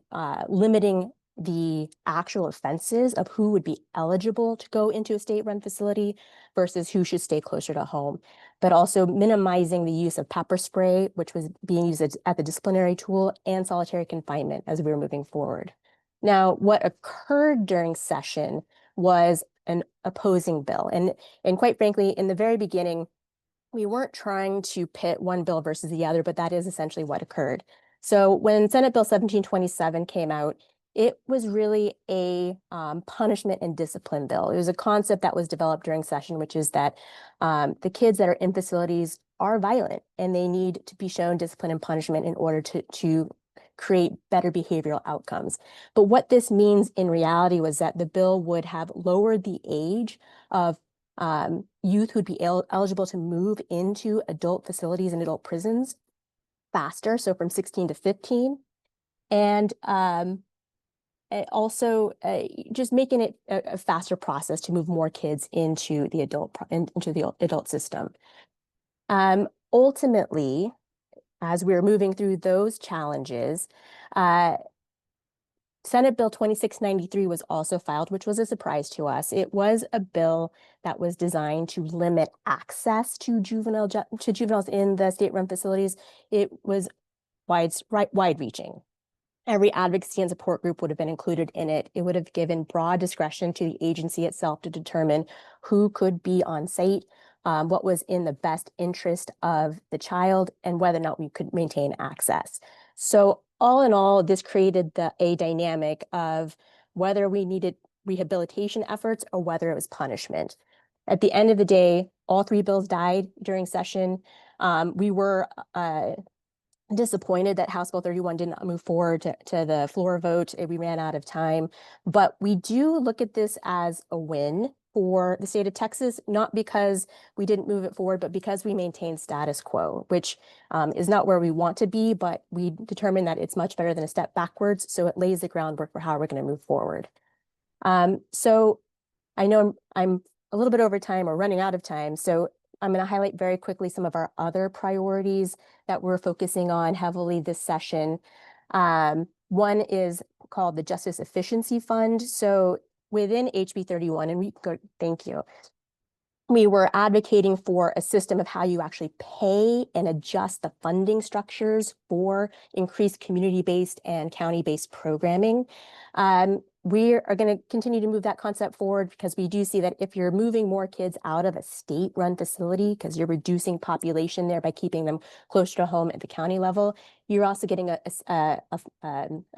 Speaker 5: limiting the actual offenses of who would be eligible to go into a state-run facility versus who should stay closer to home, but also minimizing the use of pepper spray, which was being used as the disciplinary tool, and solitary confinement as we were moving forward. Now, what occurred during session was an opposing bill. And quite frankly, in the very beginning, we weren't trying to pit one bill versus the other, but that is essentially what occurred. So when Senate Bill 1727 came out, it was really a punishment and discipline bill. It was a concept that was developed during session, which is that the kids that are in facilities are violent and they need to be shown discipline and punishment in order to create better behavioral outcomes. But what this means in reality was that the bill would have lowered the age of youth who'd be eligible to move into adult facilities and adult prisons faster, so from 16 to 15. And also just making it a faster process to move more kids into the adult system. Ultimately, as we're moving through those challenges, Senate Bill 2693 was also filed, which was a surprise to us. It was a bill that was designed to limit access to juveniles in the state-run facilities. It was wide-reaching. Every advocacy and support group would have been included in it. It would have given broad discretion to the agency itself to determine who could be on site, what was in the best interest of the child, and whether or not we could maintain access. So all in all, this created a dynamic of whether we needed rehabilitation efforts or whether it was punishment. At the end of the day, all three bills died during session. We were disappointed that House Bill 31 didn't move forward to the floor vote. We ran out of time, but we do look at this as a win for the state of Texas, not because we didn't move it forward, but because we maintained status quo, which is not where we want to be, but we determined that it's much better than a step backwards. So it lays the groundwork for how we're going to move forward. So I know I'm a little bit over time or running out of time. So I'm going to highlight very quickly some of our other priorities that we're focusing on heavily this session. One is called the Justice Efficiency Fund. So within HB 31, and thank you. We were advocating for a system of how you actually pay and adjust the funding structures for increased community-based and county-based programming. We are going to continue to move that concept forward because we do see that if you're moving more kids out of a state-run facility, because you're reducing population there by keeping them closer to home at the county level, you're also getting a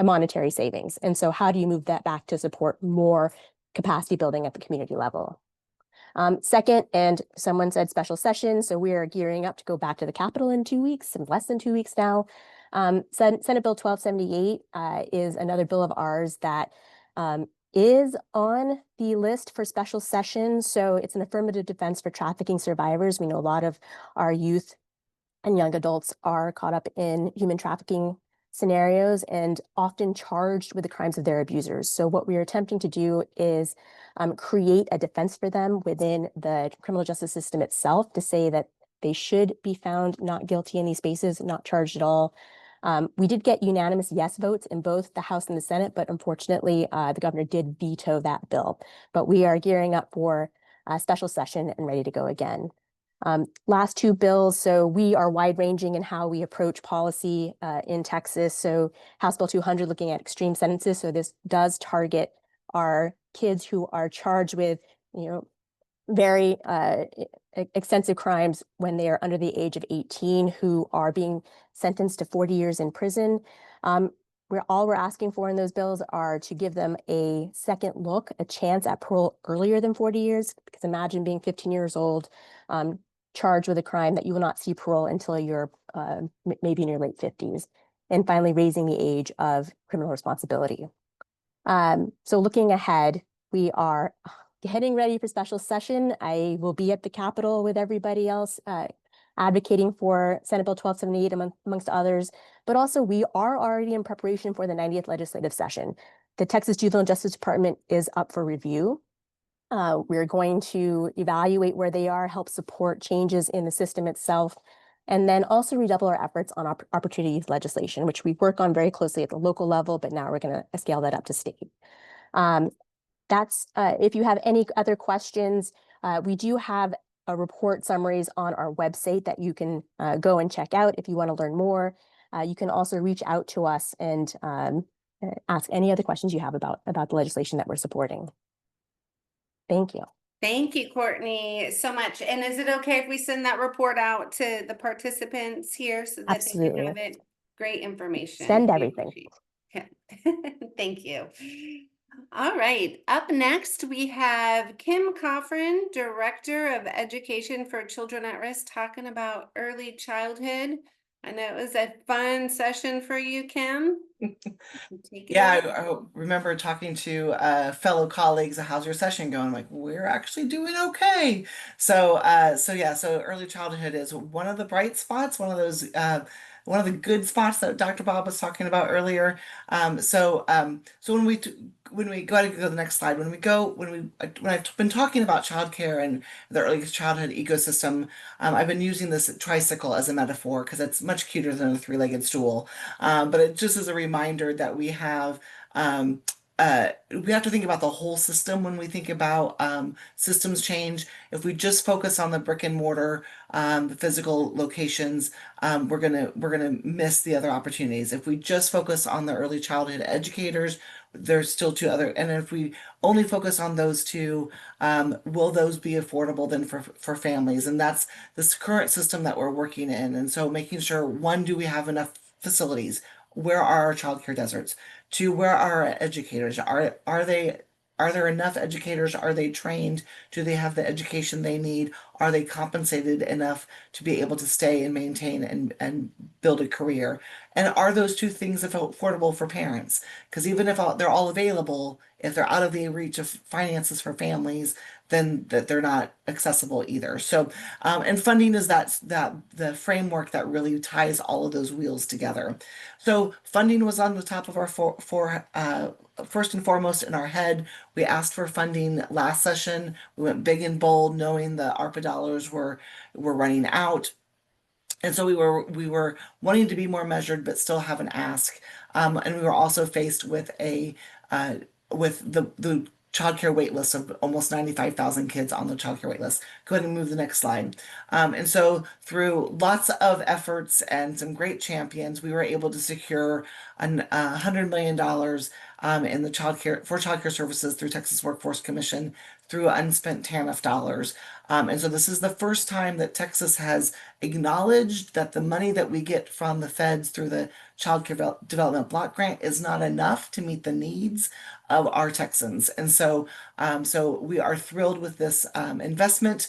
Speaker 5: monetary savings. And so how do you move that back to support more capacity building at the community level? Second, and someone said special session, so we are gearing up to go back to the Capitol in 2 weeks, in less than 2 weeks now. Senate Bill 1278 is another bill of ours that is on the list for special session. So it's an affirmative defense for trafficking survivors. We know a lot of our youth and young adults are caught up in human trafficking scenarios and often charged with the crimes of their abusers. So what we are attempting to do is create a defense for them within the criminal justice system itself to say that they should be found not guilty in these spaces, not charged at all. We did get unanimous yes votes in both the House and the Senate, but unfortunately, the governor did veto that bill. But we are gearing up for a special session and ready to go again. Last two bills, so we are wide-ranging in how we approach policy in Texas. So House Bill 200 looking at extreme sentences. So this does target our kids who are charged with, very extensive crimes when they are under the age of 18 who are being sentenced to 40 years in prison. All we're asking for in those bills are to give them a second look, a chance at parole earlier than 40 years. Because imagine being 15 years old, charged with a crime that you will not see parole until you're maybe in your late 50s. And finally, raising the age of criminal responsibility. So looking ahead, we are getting ready for special session. I will be at the Capitol with everybody else advocating for Senate Bill 1278 amongst others, but also we are already in preparation for the 90th legislative session. The Texas Juvenile Justice Department is up for review. We're going to evaluate where they are, help support changes in the system itself, and then also redouble our efforts on opportunity youth legislation, which we work on very closely at the local level, but now we're going to scale that up to state. If you have any other questions, we do have a report summaries on our website that you can go and check out if you want to learn more. You can also reach out to us and ask any other questions you have about the legislation that we're supporting. Thank you.
Speaker 2: Thank you, Courtney, so much. And is it okay if we send that report out to the participants here so that
Speaker 5: Absolutely.
Speaker 2: they can have it? Great information.
Speaker 5: Send
Speaker 2: We
Speaker 5: everything.
Speaker 2: appreciate it. Yeah. Thank you. All right. Up next, we have Kim Coffrin, Director of Education for Children at Risk, talking about early childhood. I know it was a fun session for you, Kim. Take it
Speaker 6: Yeah,
Speaker 2: away.
Speaker 6: I remember talking to fellow colleagues, how's your session going? Like, we're actually doing okay. So early childhood is one of the bright spots, one of the good spots that Dr. Bob was talking about earlier. So when we go ahead and go to the next slide, when I've been talking about childcare and the early childhood ecosystem, I've been using this tricycle as a metaphor because it's much cuter than a three-legged stool. But it just is a reminder that um, we have to think about the whole system when we think about systems change. If we just focus on the brick and mortar, the physical locations, we're gonna miss the other opportunities. If we just focus on the early childhood educators, there's still two other, and if we only focus on those two, will those be affordable then for families? And that's this current system that we're working in. And so making sure, one, do we have enough facilities? Where are our childcare deserts? Two, where are our educators? Are there enough educators? Are they trained? Do they have the education they need? Are they compensated enough to be able to stay and maintain and build a career? And are those two things affordable for parents? Because even if they're all available, if they're out of the reach of finances for families, then that they're not accessible either. So, and funding is that the framework that really ties all of those wheels together. So funding was on the top of our first and foremost in our head. We asked for funding last session. We went big and bold, knowing the ARPA dollars were running out. And so we were wanting to be more measured, but still have an ask. And we were also faced with uh, the childcare wait list of almost 95,000 kids on the childcare wait list. Go ahead and move the next slide. And so through lots of efforts and some great champions, we were able to secure $100 million in the childcare services through Texas Workforce Commission through unspent TANF dollars. And so this is the first time that Texas has acknowledged that the money that we get from the feds through the Child Care Development Block Grant is not enough to meet the needs of our Texans. And so we are thrilled with this investment.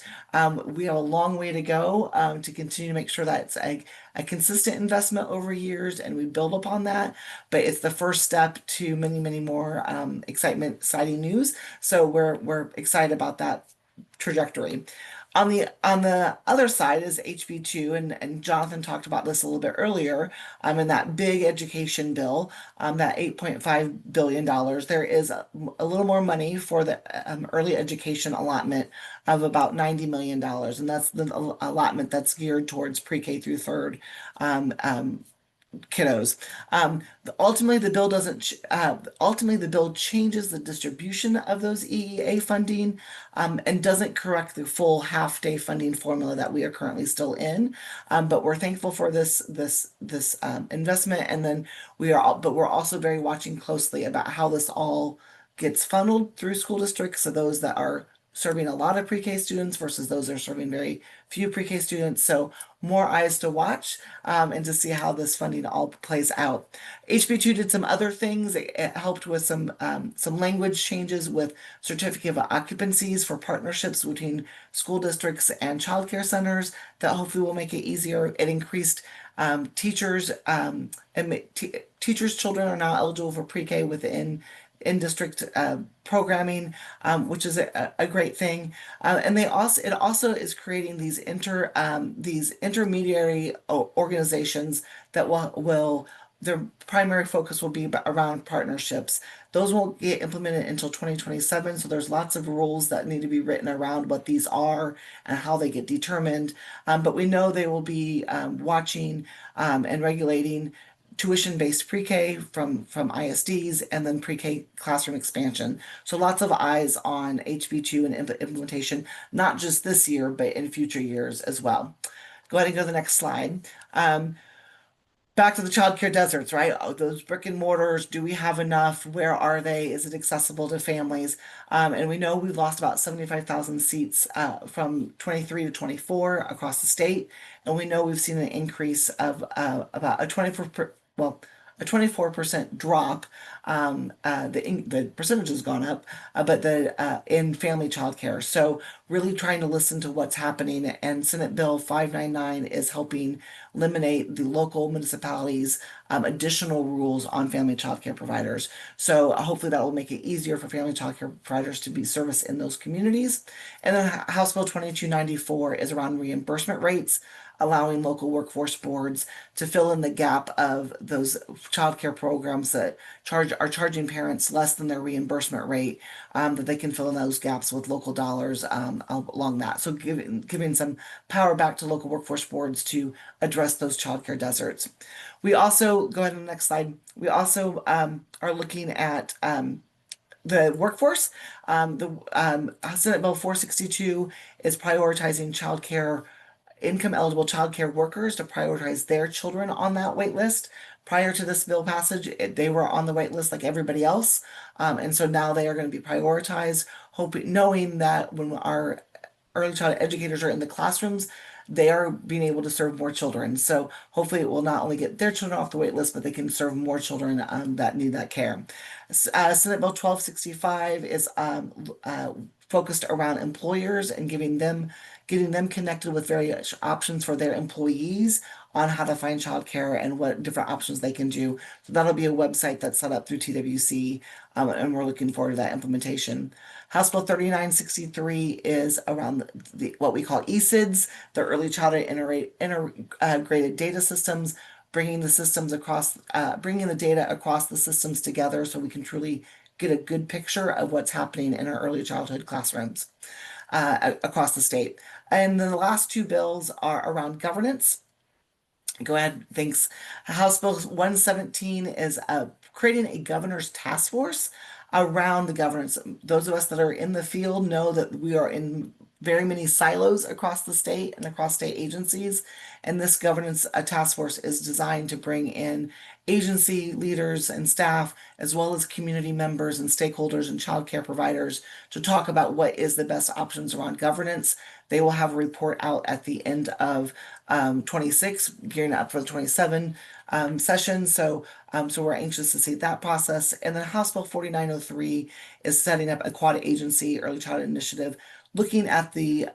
Speaker 6: We have a long way to go to continue to make sure that it's a consistent investment over years and we build upon that. But it's the first step to many, many more exciting news. So we're excited about that trajectory. On the other side is HB2, and Jonathan talked about this a little bit earlier. In that big education bill, that $8.5 billion, there is a little more money for the early education allotment of about $90 million, and that's the allotment that's geared towards pre-K through third kiddos. Ultimately, the bill doesn't. Ultimately, the bill changes the distribution of those EEA funding, and doesn't correct the full half-day funding formula that we are currently still in. But we're thankful for this investment, and then but we're also very watching closely about how this all gets funneled through school districts. So those that are serving a lot of pre-K students versus those that are serving very few pre-K students. So more eyes to watch and to see how this funding all plays out. HB2 did some other things. It helped with some language changes with certificate of occupancies for partnerships between school districts and childcare centers that hopefully will make it easier. It increased teachers teachers' children are now eligible for pre-K within in-district programming, which is a great thing. And it also is creating these intermediary organizations that will their primary focus will be around partnerships. Those won't get implemented until 2027. So there's lots of rules that need to be written around what these are and how they get determined. But we know they will be watching and regulating tuition-based pre-K from ISDs and then pre-K classroom expansion. So lots of eyes on HB2 and implementation, not just this year, but in future years as well. Go ahead and go to the next slide. Back to the childcare deserts, right? Oh, those brick and mortars, do we have enough? Where are they? Is it accessible to families? And we know we've lost about 75,000 seats from 23 to 24 across the state. And we know we've seen an increase of about a 24, a 24% drop. The percentage has gone up, but in family childcare. So really trying to listen to what's happening. And Senate Bill 599 is helping eliminate the local municipalities' additional rules on family childcare providers. So hopefully that will make it easier for family childcare providers to be serviced in those communities. And then House Bill 2294 is around reimbursement rates, allowing local workforce boards to fill in the gap of those childcare programs that are charging parents less than their reimbursement rate, that they can fill in those gaps with local dollars along that. So giving some power back to local workforce boards to address those childcare deserts. We also, go ahead to the next slide. We also are looking at the workforce. Senate Bill 462 is prioritizing income eligible childcare workers to prioritize their children on that wait list. Prior to this bill passage, they were on the wait list like everybody else. And so now they are going to be prioritized, knowing that when our early child educators are in the classrooms, they are being able to serve more children. So hopefully it will not only get their children off the wait list, but they can serve more children that need that care. Senate Bill 1265 is focused around employers and getting them connected with various options for their employees on how to find childcare and what different options they can do. So that'll be a website that's set up through TWC, and we're looking forward to that implementation. House Bill 3963 is around what we call ESIDS, the Early Childhood Integrated Data Systems, bringing the data across the systems together so we can truly get a good picture of what's happening in our early childhood classrooms across the state. And then the last two bills are around governance. Go ahead, thanks. House Bill 117 is creating a governor's task force around the governance. Those of us that are in the field know that we are in very many silos across the state and across state agencies. And this governance task force is designed to bring in agency leaders and staff, as well as community members and stakeholders and childcare providers to talk about what is the best options around governance. They will have a report out at the end of 26, gearing up for the 27 session. So we're anxious to see that process. And then House Bill 4903 is setting up a quad agency early childhood initiative, looking at the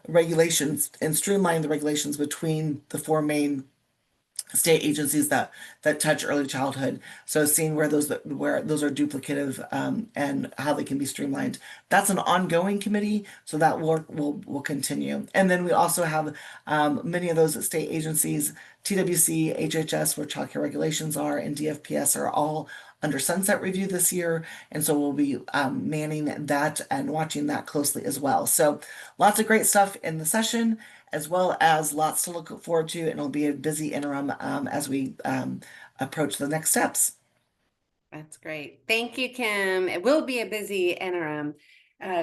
Speaker 6: regulations and streamlining the regulations between the four main state agencies that touch early childhood. So seeing where those are duplicative and how they can be streamlined. That's an ongoing committee, so that work will continue. And then we also have many of those state agencies, TWC, HHS, where childcare regulations are, and DFPS are all under sunset review this year, and so we'll be manning that and watching that closely as well. So lots of great stuff in the session, as well as lots to look forward to, and it'll be a busy interim as we approach the next steps.
Speaker 2: That's great. Thank you, Kim. It will be a busy interim.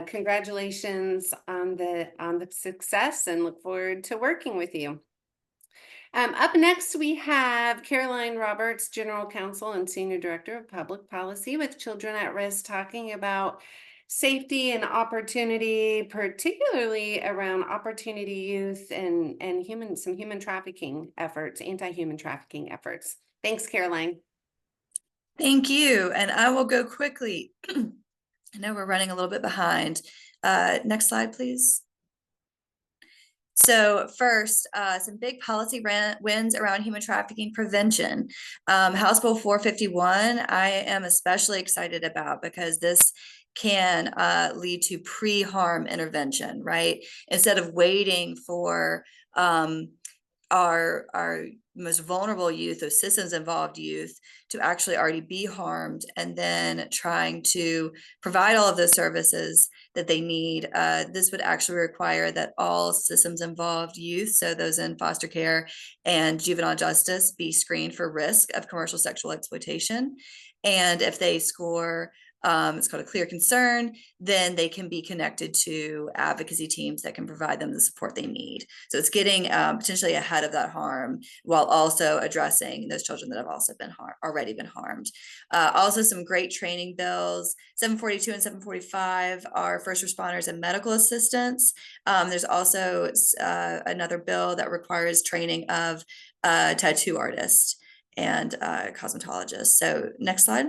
Speaker 2: Congratulations on the success, and look forward to working with you. Up next, we have Caroline Roberts, General Counsel and Senior Director of Public Policy with Children at Risk, talking about safety and opportunity, particularly around opportunity youth and some human trafficking efforts, anti-human trafficking efforts. Thanks, Caroline.
Speaker 7: Thank you. And I will go quickly. I know we're running a little bit behind. Next slide, please. So first, some big policy wins around human trafficking prevention. House Bill 451, I am especially excited about because this can lead to pre-harm intervention, right? Instead of waiting for our most vulnerable youth, those systems involved youth, to actually already be harmed, and then trying to provide all of those services that they need. This would actually require that all systems involved youth, so those in foster care and juvenile justice, be screened for risk of commercial sexual exploitation. And if they score it's called a clear concern, then they can be connected to advocacy teams that can provide them the support they need. So it's getting potentially ahead of that harm while also addressing those children that have also been already been harmed. Also some great training bills. 742 and 745 are first responders and medical assistants. There's also another bill that requires training of tattoo artists. and cosmetologists. So next slide.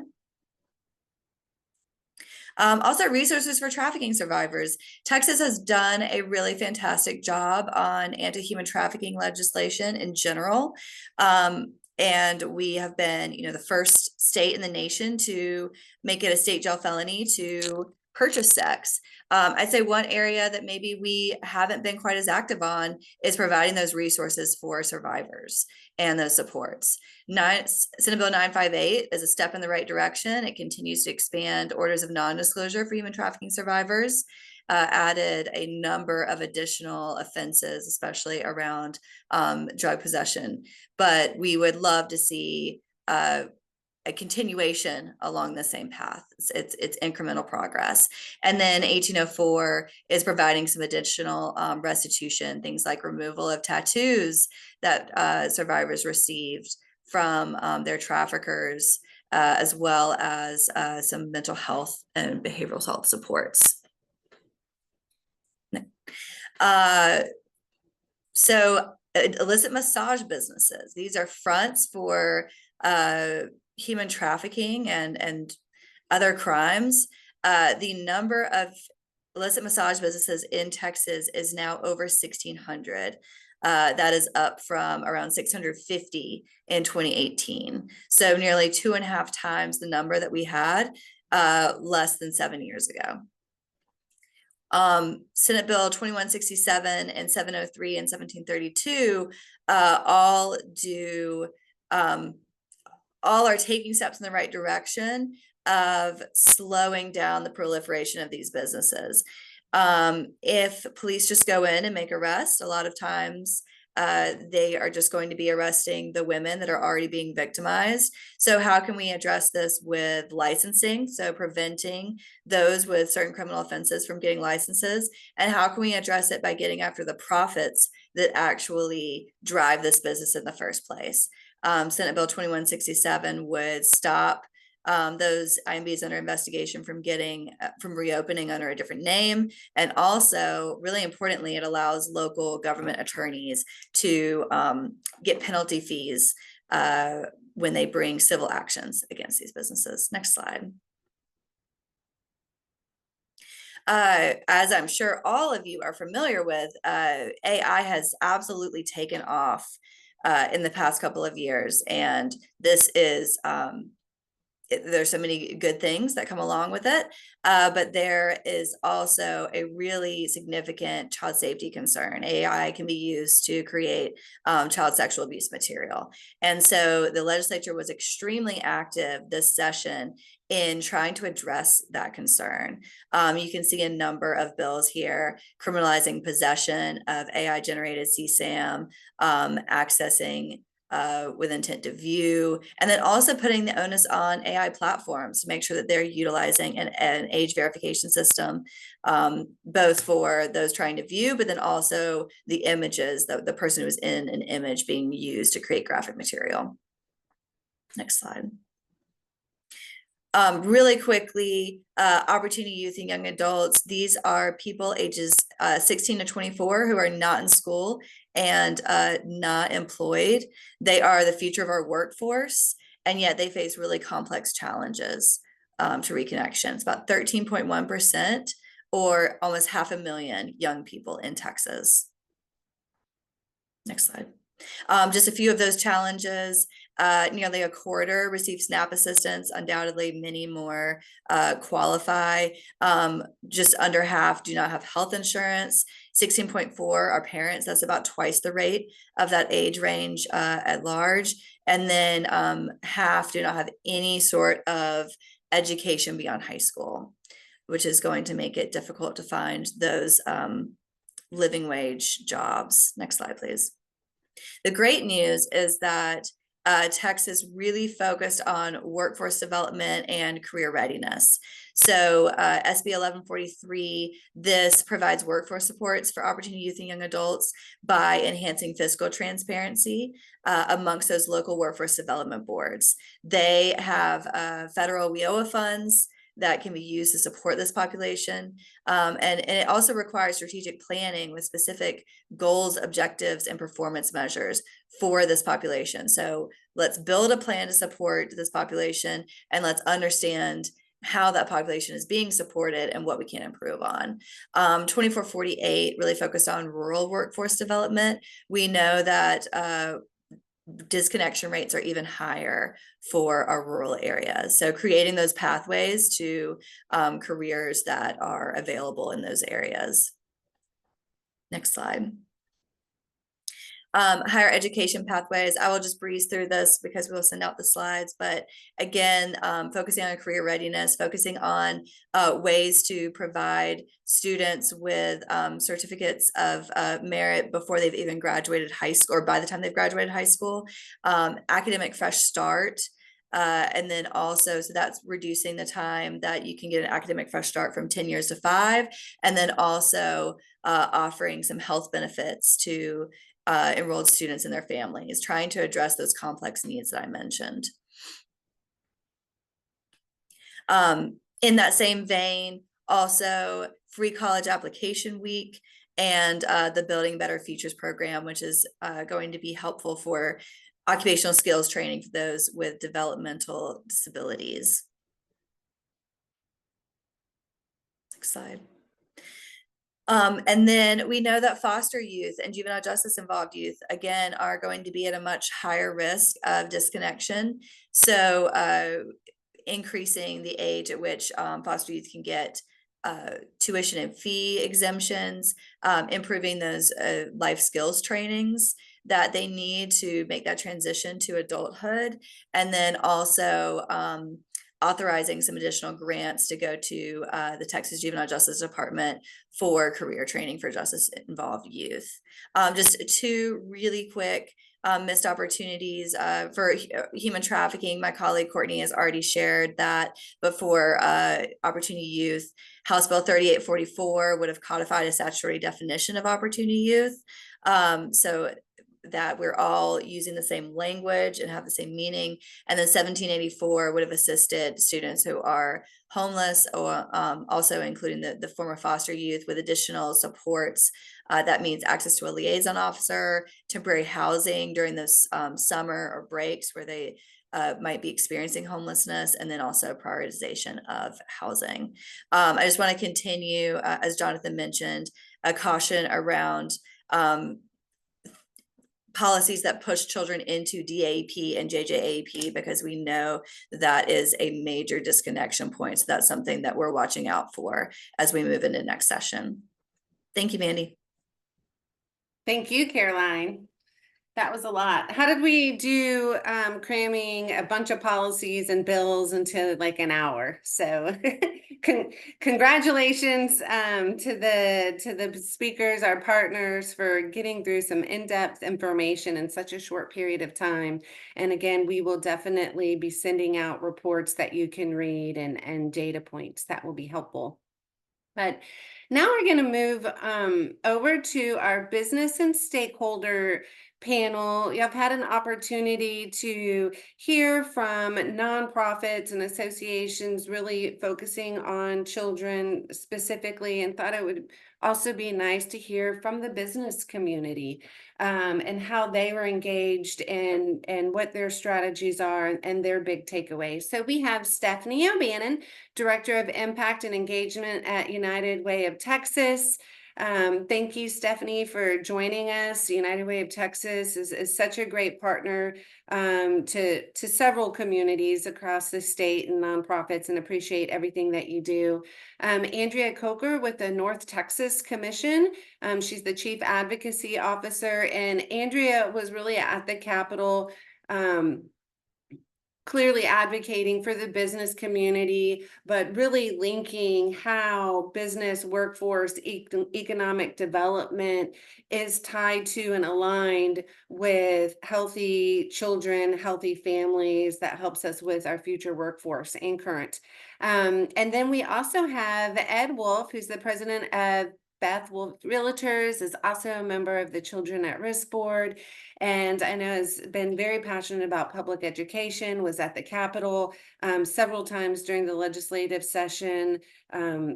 Speaker 7: Also, resources for trafficking survivors. Texas has done a really fantastic job on anti-human trafficking legislation in general. And we have been, the first state in the nation to make it a state jail felony to purchase sex. I'd say one area that maybe we haven't been quite as active on is providing those resources for survivors and those supports. Senate Bill 958 is a step in the right direction. It continues to expand orders of non-disclosure for human trafficking survivors, added a number of additional offenses, especially around drug possession. But we would love to see a continuation along the same path. It's incremental progress. And then 1804 is providing some additional restitution, things like removal of tattoos that survivors received from their traffickers, as well as some mental health and behavioral health supports. So illicit massage businesses, these are fronts for human trafficking and other crimes. The number of illicit massage businesses in Texas is now over 1,600. That is up from around 650 in 2018. So nearly 2.5 times the number that we had less than 7 years ago. Senate Bill 2167 and 703 and 1732 all are taking steps in the right direction of slowing down the proliferation of these businesses. If police just go in and make arrests, a lot of times they are just going to be arresting the women that are already being victimized. So how can we address this with licensing? So preventing those with certain criminal offenses from getting licenses. And how can we address it by getting after the profits that actually drive this business in the first place? Senate Bill 2167 would stop those IMBs under investigation from reopening under a different name. And also, really importantly, it allows local government attorneys to get penalty fees when they bring civil actions against these businesses. Next slide. As I'm sure all of you are familiar with, AI has absolutely taken off in the past couple of years. And this is there's so many good things that come along with it, but there is also a really significant child safety concern. AI can be used to create child sexual abuse material. And so the legislature was extremely active this session in trying to address that concern. You can see a number of bills here criminalizing possession of AI-generated CSAM, accessing with intent to view, and then also putting the onus on AI platforms to make sure that they're utilizing an age verification system, both for those trying to view, but then also the images, the person who's in an image being used to create graphic material. Next slide. Really quickly, Opportunity Youth and Young Adults. These are people ages 16 to 24 who are not in school and not employed. They are the future of our workforce, and yet they face really complex challenges to reconnection. It's about 13.1%, or almost 500,000 young people in Texas. Next slide. Just a few of those challenges. Nearly a quarter receive SNAP assistance. Undoubtedly, many more qualify. Just under half do not have health insurance. 16.4 are parents. That's about twice the rate of that age range at large. And then half do not have any sort of education beyond high school, which is going to make it difficult to find those living wage jobs. Next slide, please. The great news is that Texas really focused on workforce development and career readiness. So SB 1143, this provides workforce supports for Opportunity Youth and Young Adults by enhancing fiscal transparency amongst those local workforce development boards. They have federal WIOA funds that can be used to support this population. And it also requires strategic planning with specific goals, objectives, and performance measures for this population. So let's build a plan to support this population, and let's understand how that population is being supported and what we can improve on. 2448 really focused on rural workforce development. We know that disconnection rates are even higher for our rural areas. So creating those pathways to careers that are available in those areas. Next slide. Higher education pathways. I will just breeze through this because we'll send out the slides, but again, focusing on career readiness, focusing on ways to provide students with certificates of merit before they've even graduated high school, or by the time they've graduated high school, academic fresh start. And then also, so that's reducing the time that you can get an academic fresh start from 10 years to 5. And then also offering some health benefits to enrolled students and their families, trying to address those complex needs that I mentioned. In that same vein, also free college application week and the Building Better Futures program, which is going to be helpful for occupational skills training for those with developmental disabilities. Next slide. And then we know that foster youth and juvenile justice involved youth, again, are going to be at a much higher risk of disconnection. So increasing the age at which foster youth can get tuition and fee exemptions, improving those life skills trainings that they need to make that transition to adulthood. And then also authorizing some additional grants to go to the Texas Juvenile Justice Department for career training for justice involved youth. Just 2 really quick missed opportunities for human trafficking. My colleague Courtney has already shared that, but for opportunity youth, House Bill 3844 would have codified a statutory definition of opportunity youth. So that we're all using the same language and have the same meaning. And then 1784 would have assisted students who are homeless, or also including the former foster youth, with additional supports. That means access to a liaison officer, temporary housing during those summer or breaks where they might be experiencing homelessness, and then also prioritization of housing. I just want to continue, as Jonathan mentioned, a caution around policies that push children into DAP and JJAP, because we know that is a major disconnection point. So that's something that we're watching out for as we move into next session. Thank you, Mandy.
Speaker 2: Thank you, Caroline. That was a lot. How did we do cramming a bunch of policies and bills into like an hour? So congratulations to the speakers, our partners, for getting through some in-depth information in such a short period of time. And again, we will definitely be sending out reports that you can read and data points that will be helpful. But now we're going to move over to our business and stakeholder panel. I've had an opportunity to hear from nonprofits and associations really focusing on children specifically, and thought it would also be nice to hear from the business community and how they were engaged and what their strategies are and their big takeaways. So we have Stephanie O'Bannon, Director of Impact and Engagement at United Way of Texas. Thank you, Stephanie, for joining us. United Way of Texas is such a great partner to several communities across the state and nonprofits, and appreciate everything that you do. Andrea Coker with the North Texas Commission. She's the Chief Advocacy Officer, and Andrea was really at the Capitol clearly advocating for the business community, but really linking how business, workforce, economic development is tied to and aligned with healthy children, healthy families. That helps us with our future workforce and current. And then we also have Ed Wolf, who's the president of Beth Wolf Realtors, is also a member of the Children at Risk Board, and I know has been very passionate about public education, was at the Capitol several times during the legislative session,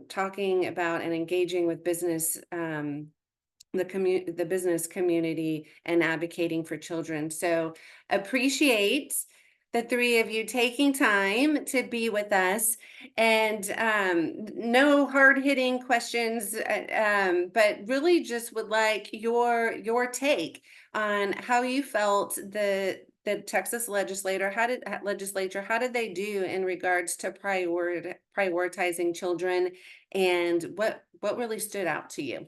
Speaker 2: talking about and engaging with business, the business community and advocating for children. So appreciate the three of you taking time to be with us, and no hard-hitting questions, but really just would like your take on how you felt the Texas legislature, how did they do in regards to prioritizing children, and what really stood out to you?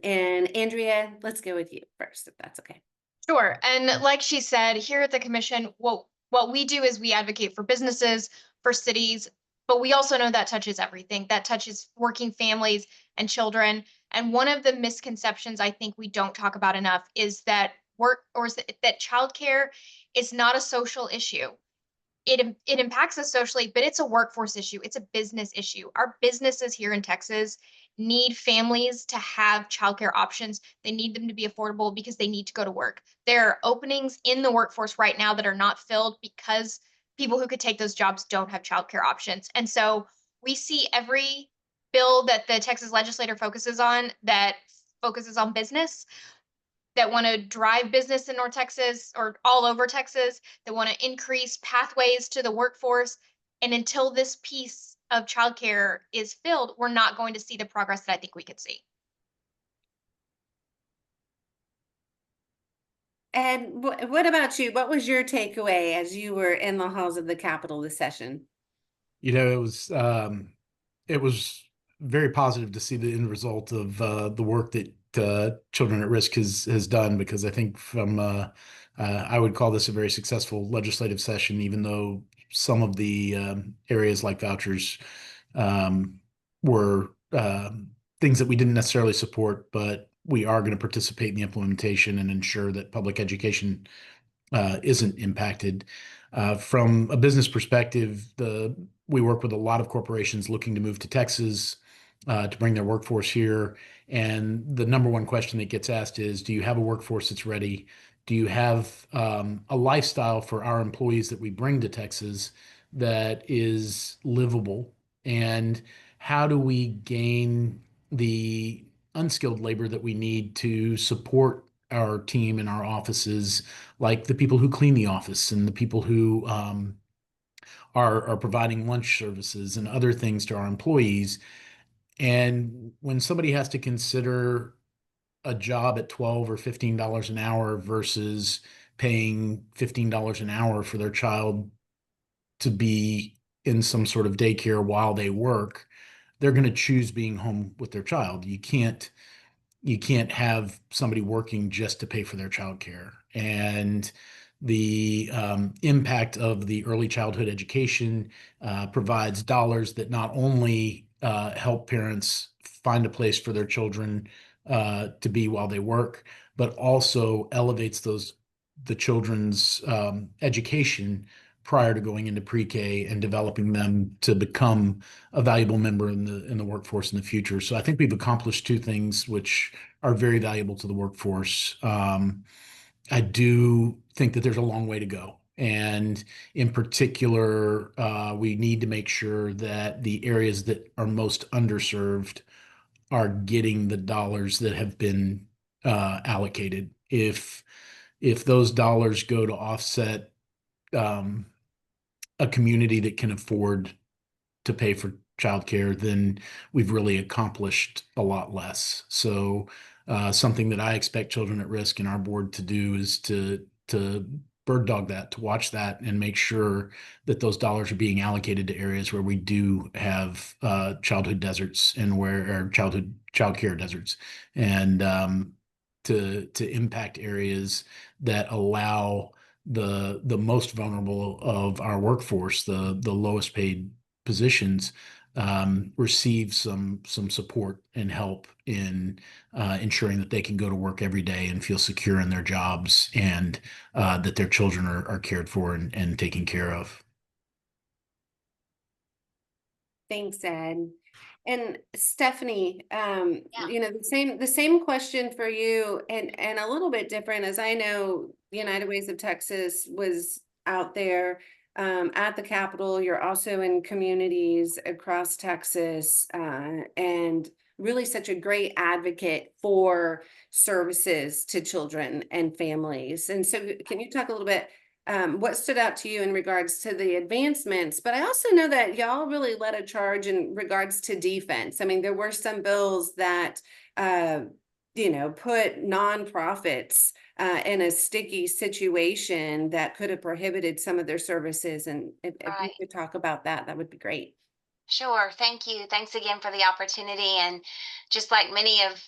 Speaker 2: And Andrea, let's go with you first, if that's okay.
Speaker 8: Sure. And like she said, here at the commission, what we do is we advocate for businesses, for cities, but we also know that touches everything. That touches working families and children. And one of the misconceptions I think we don't talk about enough is that that childcare is not a social issue. It impacts us socially, but it's a workforce issue. It's a business issue. Our businesses here in Texas need families to have childcare options. They need them to be affordable because they need to go to work. There are openings in the workforce right now that are not filled because people who could take those jobs don't have childcare options. And so we see every bill that the Texas legislator focuses on that focuses on business, that want to drive business in North Texas or all over Texas, that want to increase pathways to the workforce. And until this piece of childcare is filled, we're not going to see the progress that I think we could see.
Speaker 2: And what about you? What was your takeaway as you were in the halls of the Capitol this session?
Speaker 9: It was very positive to see the end result of the work that Children at Risk has done, because I think I would call this a very successful legislative session, even though some of the areas like vouchers were things that we didn't necessarily support, but we are going to participate in the implementation and ensure that public education isn't impacted. From a business perspective, we work with a lot of corporations looking to move to Texas to bring their workforce here. And the number one question that gets asked is, do you have a workforce that's ready? Do you have a lifestyle for our employees that we bring to Texas that is livable? And how do we gain the unskilled labor that we need to support our team in our offices, like the people who clean the office and the people who are providing lunch services and other things to our employees? And when somebody has to consider a job at $12 or $15 an hour versus paying $15 an hour for their child to be in some sort of daycare while they work, they're going to choose being home with their child. You can't have somebody working just to pay for their childcare. And the impact of the early childhood education provides dollars that not only help parents find a place for their children to be while they work, but also elevates the children's education prior to going into pre-K and developing them to become a valuable member in the workforce in the future. So I think we've accomplished two things which are very valuable to the workforce. I do think that there's a long way to go. And in particular, we need to make sure that the areas that are most underserved are getting the dollars that have been allocated. If those dollars go to offset a community that can afford to pay for childcare, then we've really accomplished a lot less. So something that I expect Children at Risk and our board to do is to bird dog that, to watch that and make sure that those dollars are being allocated to areas where we do have childhood deserts and where childcare deserts, and to impact areas that allow the most vulnerable of our workforce, the lowest paid positions, receive some support and help in ensuring that they can go to work every day and feel secure in their jobs, and that their children are cared for and taken care of.
Speaker 2: Thanks, Ed. And Stephanie,
Speaker 8: Yeah.
Speaker 2: you know, the same question for you, and a little bit different, as I know United Ways of Texas was out there at the Capitol. You're also in communities across Texas, and really such a great advocate for services to children and families. And so, can you talk a little bit? What stood out to you in regards to the advancements? But I also know that y'all really led a charge in regards to defense. I mean, there were some bills that, you know, put nonprofits in a sticky situation that could have prohibited some of their services. And if you
Speaker 10: Right.
Speaker 2: could talk about that, that would be great.
Speaker 10: Sure. Thank you. Thanks again for the opportunity. And just like many of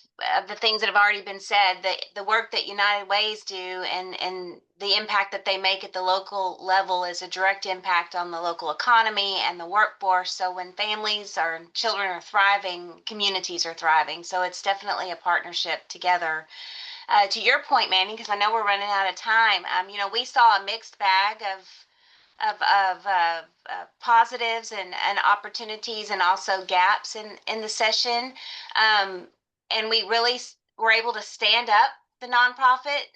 Speaker 10: the things that have already been said, the work that United Ways do and the impact that they make at the local level is a direct impact on the local economy and the workforce. So when families or children are thriving, communities are thriving. So it's definitely a partnership together. To your point, Manny, because I know we're running out of time, we saw a mixed bag of positives and opportunities and also gaps in the session. And we really were able to stand up the nonprofit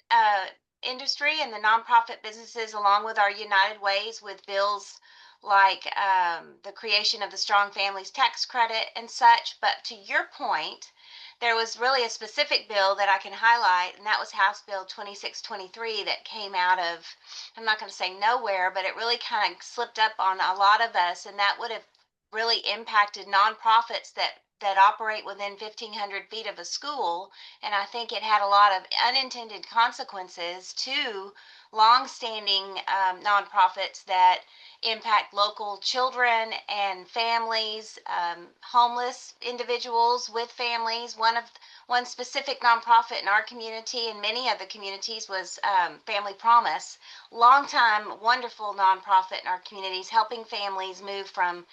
Speaker 10: industry and the nonprofit businesses along with our United Ways with bills like the creation of the Strong Families Tax Credit and such. But to your point, there was really a specific bill that I can highlight, and that was House Bill 2623 that came out of, I'm not going to say nowhere, but it really kind of slipped up on a lot of us, and that would have really impacted nonprofits that operate within 1,500 feet of a school. And I think it had a lot of unintended consequences to longstanding nonprofits that impact local children and families, homeless individuals with families. One specific nonprofit in our community and many other communities was Family Promise, longtime wonderful nonprofit in our communities, helping families move from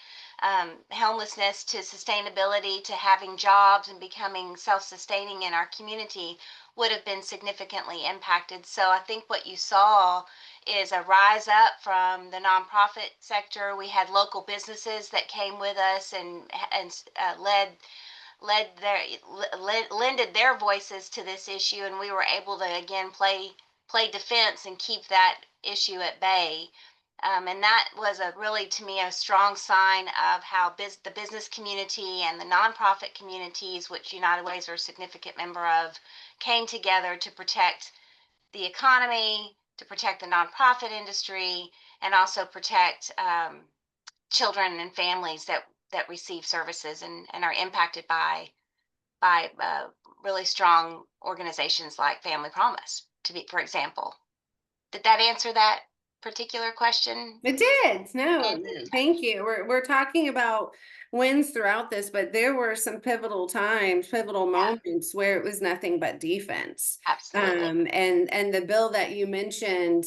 Speaker 10: homelessness to sustainability to having jobs and becoming self-sustaining in our community, would have been significantly impacted. So I think what you saw is a rise up from the nonprofit sector. We had local businesses that came with us and lended their voices to this issue, and we were able to again play defense and keep that issue at bay. And that was really, to me, a strong sign of how the business community and the nonprofit communities, which United Ways are a significant member of, came together to protect the economy, to protect the nonprofit industry, and also protect children and families that receive services and are impacted by really strong organizations like Family Promise, for example. Did that answer that particular question?
Speaker 2: It did. No,
Speaker 10: Fantastic.
Speaker 2: thank you. We're talking about wins throughout this, but there were some pivotal times, pivotal
Speaker 10: Yeah,
Speaker 2: moments where it was nothing but defense.
Speaker 10: absolutely.
Speaker 2: And the bill that you mentioned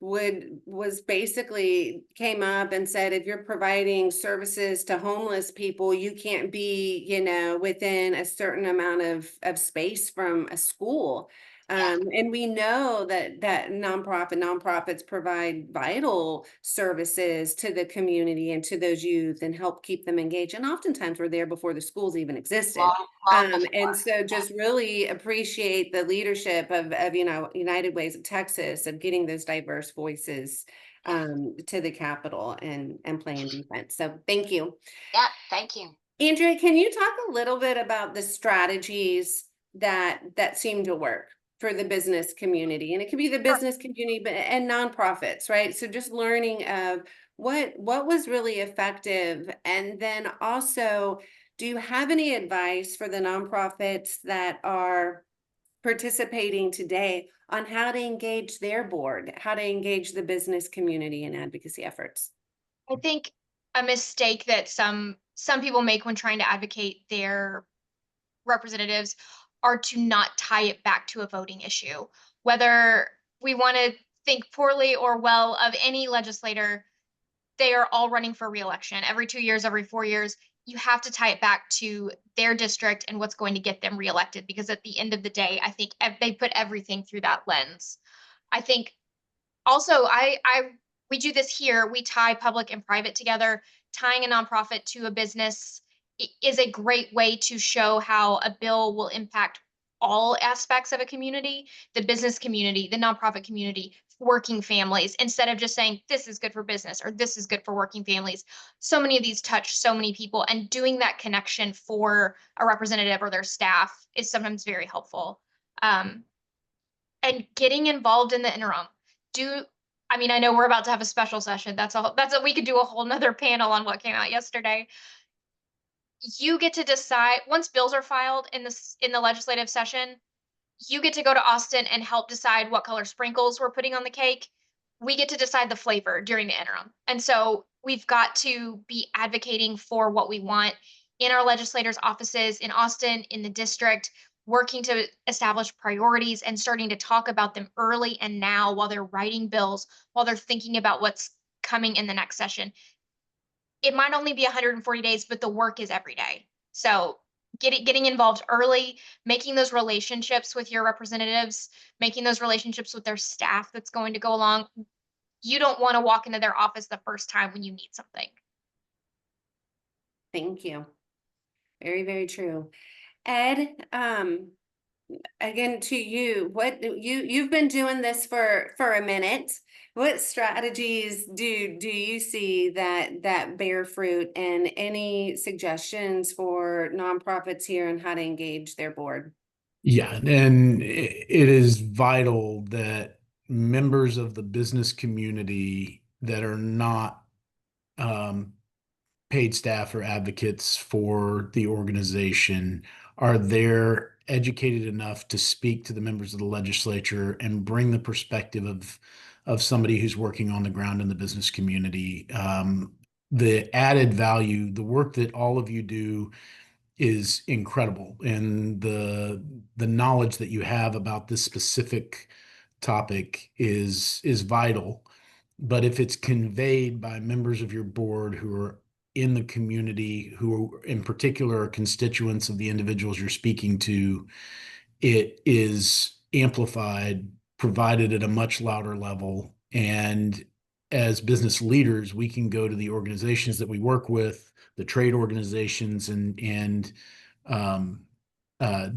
Speaker 2: was basically came up and said, if you're providing services to homeless people, you can't be, you know, within a certain amount of space from a school.
Speaker 10: Yeah.
Speaker 2: And we know that nonprofits provide vital services to the community and to those youth and help keep them engaged. And oftentimes we're there before the schools even existed.
Speaker 10: Long before.
Speaker 2: And so just really appreciate the leadership of United Ways of Texas of getting those diverse voices to the Capitol and playing defense. So thank you.
Speaker 10: Yeah, thank you.
Speaker 2: Andrea, can you talk a little bit about the strategies that seem to work for the business community? And it could be the business community and nonprofits, right? So just learning of what was really effective. And then also, do you have any advice for the nonprofits that are participating today on how to engage their board, how to engage the business community in advocacy efforts?
Speaker 8: I think a mistake that some people make when trying to advocate their representatives are to not tie it back to a voting issue. Whether we want to think poorly or well of any legislator, they are all running for reelection every 2 years, every 4 years. You have to tie it back to their district and what's going to get them reelected, because at the end of the day, I think they put everything through that lens. I think also we do this here. We tie public and private together. tying a nonprofit to a business is a great way to show how a bill will impact all aspects of a community, the business community, the nonprofit community, working families, instead of just saying this is good for business or this is good for working families. So many of these touch so many people, and doing that connection for a representative or their staff is sometimes very helpful. And getting involved in the interim. I mean, I know we're about to have a special session. We could do a whole nother panel on what came out yesterday. You get to decide once bills are filed in the legislative session, you get to go to Austin and help decide what color sprinkles we're putting on the cake. We get to decide the flavor during the interim. And so we've got to be advocating for what we want in our legislators' offices in Austin, in the district, working to establish priorities and starting to talk about them early and now while they're writing bills, while they're thinking about what's coming in the next session. It might only be 140 days, but the work is every day. So getting involved early, making those relationships with your representatives, making those relationships with their staff that's going to go along. You don't want to walk into their office the first time when you need something.
Speaker 2: Thank you. Very, very true. Ed, again to you, you've been doing this for a minute. What strategies do you see that bear fruit, and any suggestions for nonprofits here on how to engage their board?
Speaker 9: Yeah, and it is vital that members of the business community that are not paid staff or advocates for the organization are there educated enough to speak to the members of the legislature and bring the perspective of somebody who's working on the ground in the business community. The added value, the work that all of you do is incredible, and the knowledge that you have about this specific topic is vital. But if it's conveyed by members of your board who are in the community, who in particular are constituents of the individuals you're speaking to, it is amplified, provided at a much louder level. And as business leaders, we can go to the organizations that we work with, the trade organizations, and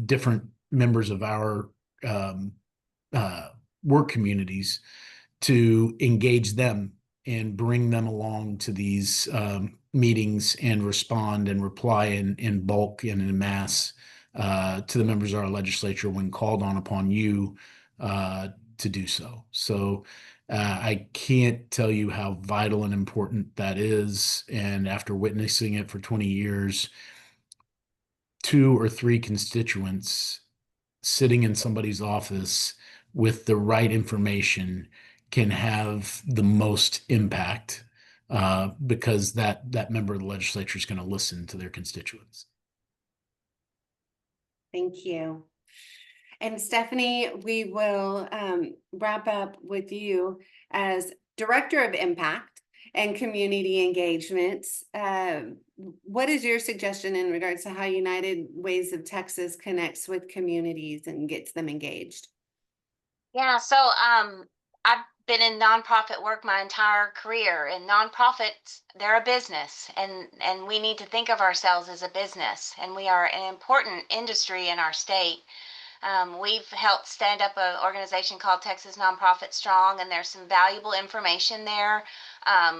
Speaker 9: different members of our work communities to engage them and bring them along to these meetings and respond and reply in bulk and in mass to the members of our legislature when called on upon you to do so. So I can't tell you how vital and important that is. And after witnessing it for 20 years, 2 or 3 constituents sitting in somebody's office with the right information can have the most impact because that member of the legislature is going to listen to their constituents.
Speaker 2: Thank you. And Stephanie, we will wrap up with you as Director of Impact and Community Engagements. What is your suggestion in regards to how United Ways of Texas connects with communities and gets them engaged?
Speaker 10: Yeah, so I've been in nonprofit work my entire career, and nonprofits, they're a business, and we need to think of ourselves as a business, and we are an important industry in our state. We've helped stand up an organization called Texas Nonprofit Strong, and there's some valuable information there.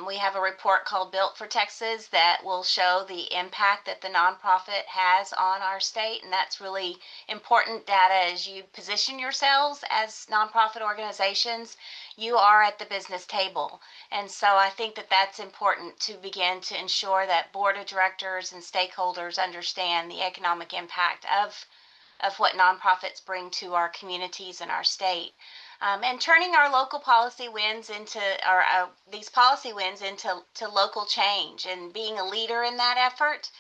Speaker 10: We have a report called Built for Texas that will show the impact that the nonprofit has on our state, and that's really important data as you position yourselves as nonprofit organizations. You are at the business table, and so I think that that's important to begin to ensure that board of directors and stakeholders understand the economic impact of what nonprofits bring to our communities and our state. And turning our local policy wins into, or these policy wins into local change, and being a leader in that effort.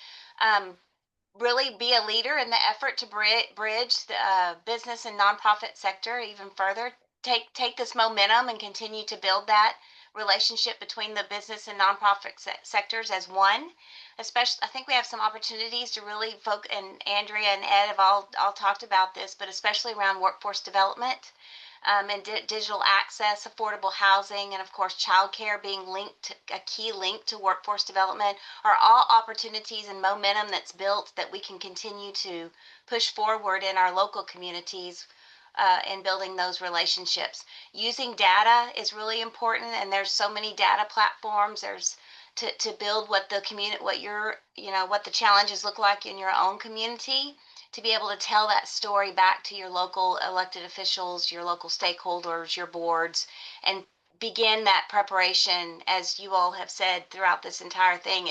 Speaker 10: Really be a leader in the effort to bridge the business and nonprofit sector even further. Take this momentum and continue to build that relationship between the business and nonprofit sectors as one. Especially, I think we have some opportunities to really focus, and Andrea and Ed have all talked about this, but especially around workforce development. and digital access, affordable housing, and of course, childcare being a key link to workforce development are all opportunities and momentum that's built that we can continue to push forward in our local communities in building those relationships. Using data is really important, and there's so many data platforms. There's to build what the community, what the challenges look like in your own community, to be able to tell that story back to your local elected officials, your local stakeholders, your boards, and begin that preparation. As you all have said throughout this entire thing,